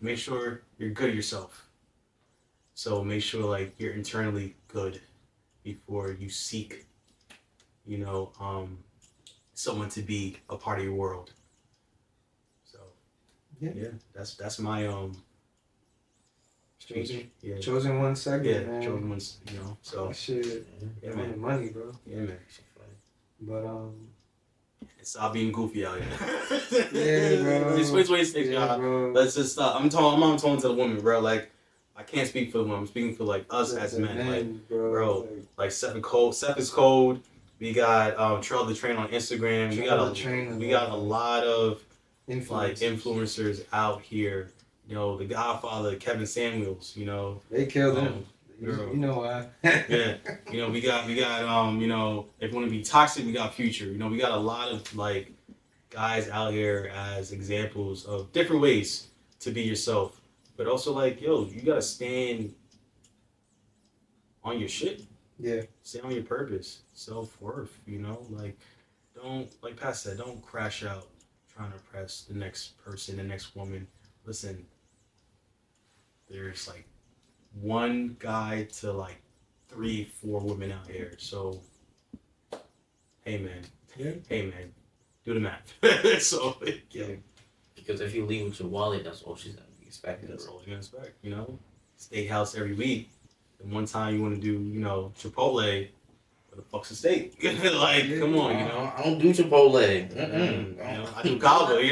Make sure you're good at yourself. So make sure like you're internally good before you seek, someone to be a part of your world. So Yeah. that's my speech. Yeah. Chosen one segment, man. Chosen ones, so Shit, yeah, on man. the money, bro. Yeah, man. But Stop being goofy out here. yeah, bro. It's 2026, Yeah, y'all. bro. Let's just stop. I'm talking to the women, bro. Like, I can't speak for the women. I'm speaking for like us as men. Like, bro, like Seth is cold. We got Trail the Train on Instagram. We got a lot of like influencers out here. The Godfather, Kevin Samuels. They killed him. girl. You know why? Yeah, we got if you want to be toxic, we got Future. We got a lot of like guys out here as examples of different ways to be yourself, but also like, yo, you gotta stand on your shit. Yeah. Stand on your purpose, self-worth. Like don't, like Pat said, don't crash out trying to impress the next person, the next woman. Listen, there's like one guy to like 3-4 women out here. So, hey man, do the math. So, yeah. Because if you leave with your wallet, that's all she's gonna be expecting. That's all you're gonna expect. Steakhouse every week. And one time you want to do, Chipotle. What the fuck's a steak? Like, come on, I don't do Chipotle. I do Cava,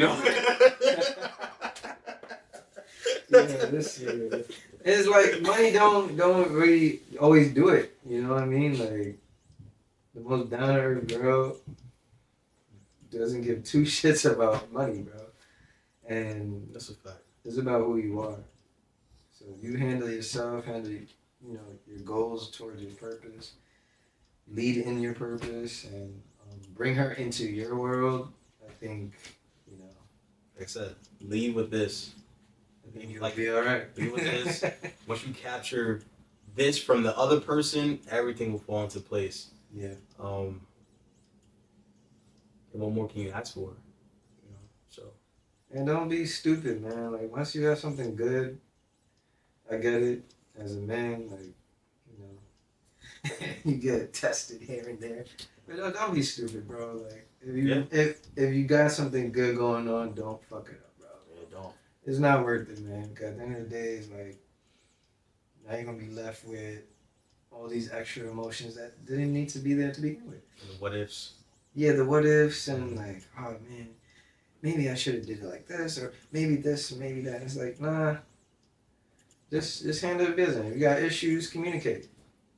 Yeah, this shit. It's like money don't really always do it. You know what I mean? Like the most down to earth girl, doesn't give two shits about money, bro. And That's a fact. it's about who you are. So you handle yourself, handle your goals towards your purpose, lead in your purpose, and bring her into your world. I think Like I said, lead with this. I think you'll be all right. Lead with this. Once you capture this from the other person, everything will fall into place. Yeah. And what more can you ask for? You know, so. And don't be stupid, man. Like once you have something good, I get it. As a man, like you get tested here and there, but don't be stupid, bro. Like if you got something good going on, don't fuck it up, bro. Yeah, don't. It's not worth it, man. Because at the end of the day, it's like now you're gonna be left with all these extra emotions that didn't need to be there to begin with. The what ifs. Yeah, the what ifs and like, oh man, maybe I should have did it like this, or maybe this, and maybe that. It's like, nah. Just handle the business. If you got issues, communicate.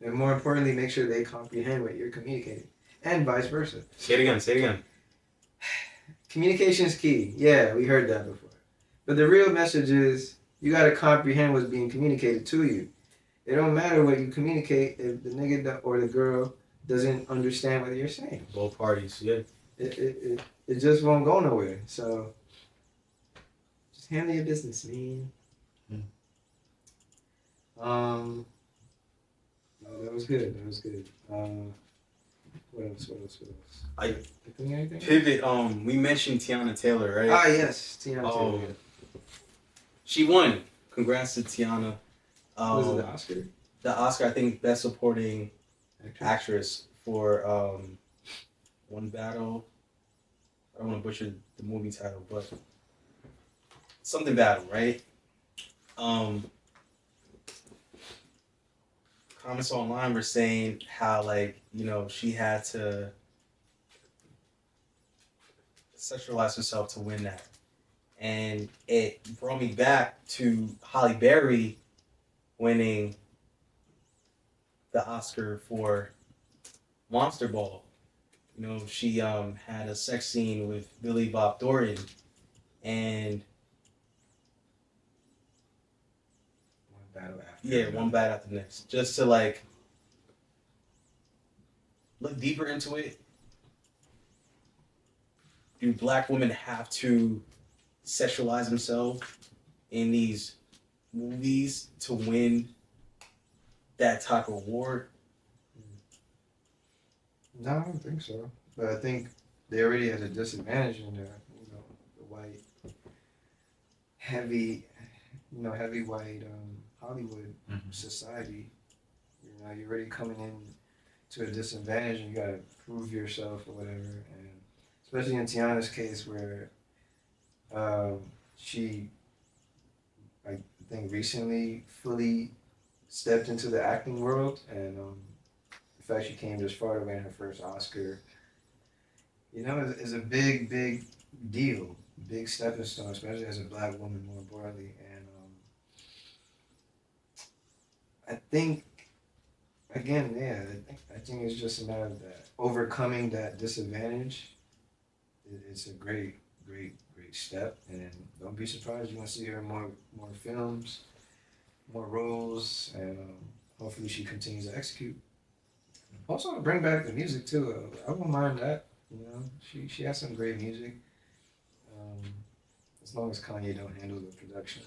And more importantly, make sure they comprehend what you're communicating. And vice versa. Say it again. Communication is key. Yeah, we heard that before. But the real message is you got to comprehend what's being communicated to you. It don't matter what you communicate if the nigga or the girl doesn't understand what you're saying. Both parties, yeah. It just won't go nowhere. So just handle your business, man. No, that was good. What else? I think anything? pivot. We mentioned Tiana Taylor, right? Ah, yes, Tiana Taylor. She won. Congrats to Tiana. Was it the Oscar? The Oscar, I think, Best Supporting Actress for One Battle. I don't want to butcher the movie title, but something battle, right? Comments online were saying how, like, she had to sexualize herself to win that. And it brought me back to Halle Berry winning the Oscar for Monster Ball. She had a sex scene with Billy Bob Thornton, and one battle after the next. Just to like look deeper into it. Do black women have to sexualize themselves in these movies to win that type of award? No, I don't think so. But I think they already had a disadvantage in there. The white, heavy white Hollywood society. You're already coming in to a disadvantage, and you gotta prove yourself or whatever. And especially in Tiana's case, where she, I think, recently fully stepped into the acting world, and the fact she came this far to win her first Oscar, is a big, big deal, big stepping stone, especially as a black woman, more importantly. And I think, again, I think it's just a matter of that overcoming that disadvantage. It's a great step, and don't be surprised you're gonna see her in more films, more roles, and hopefully she continues to execute. Also, bring back the music too. I won't mind that. She has some great music. As long as Kanye don't handle the production,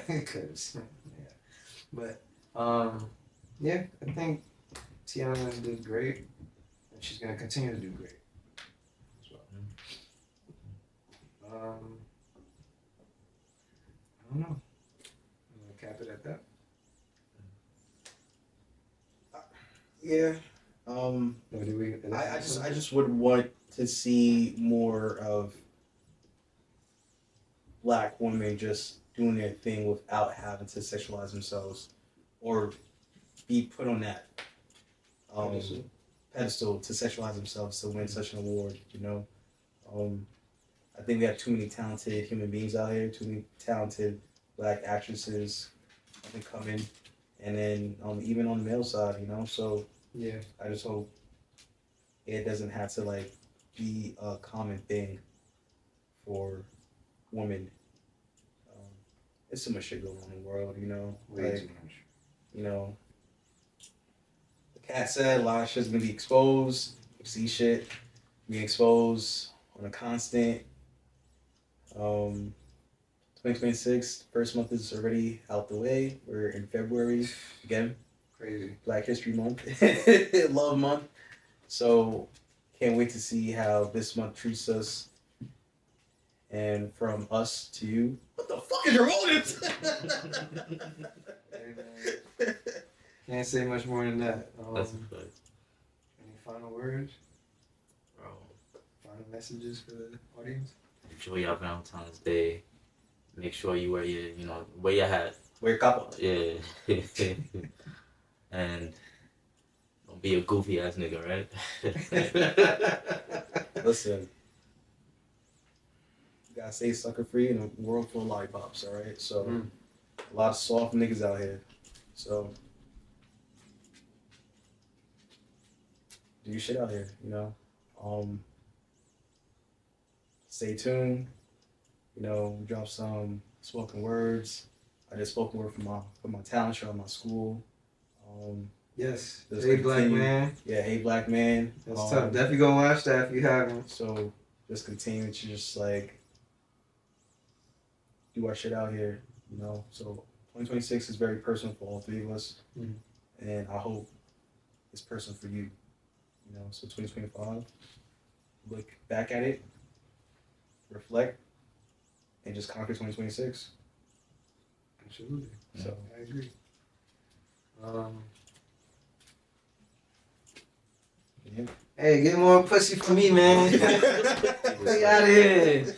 because But I think Tiana did great, and she's gonna continue to do great as well. I don't know. I'm gonna cap it at that. Yeah. I just would want to see more of black women just doing their thing without having to sexualize themselves or be put on that pedestal to sexualize themselves to win such an award. I think we have too many talented human beings out here, too many talented black actresses up and coming, and then even on the male side, so yeah, I just hope it doesn't have to like be a common thing for women. There's so much shit going on in the world, you know. Way Like, too much. you know, the cat said a lot of shit's gonna be exposed. You see shit being exposed on a constant. 2026, first month is already out the way. We're in February again, Crazy. Black History Month, Love Month. So can't wait to see how this month treats us. And from us to you, what the fuck is your motives? Hey, man. Can't say much more than that. That's a fact. Any final words? Bro, Final messages for the audience? enjoy your Valentine's Day. Make sure you wear your, wear your hat. We're a couple. Yeah. And don't be a goofy ass nigga, right? Listen, you gotta stay sucker free in a world full of lollipops, alright? So, a lot of soft niggas out here. So, do your shit out here, you know? Stay tuned. You know, drop some spoken words. I did spoken word for my talent show at my school. Yes. Just Hey, Black continue- Man. Yeah, Hey Black Man. That's tough. Definitely go watch that if you haven't. So just continue to just like do our shit out here, you know. So 2026 is very personal for all three of us, and I hope it's personal for you, you know. So 2025, look back at it, reflect, and just conquer 2026. Absolutely. So I agree. yeah. Hey, get more pussy for me, man. Get out of here.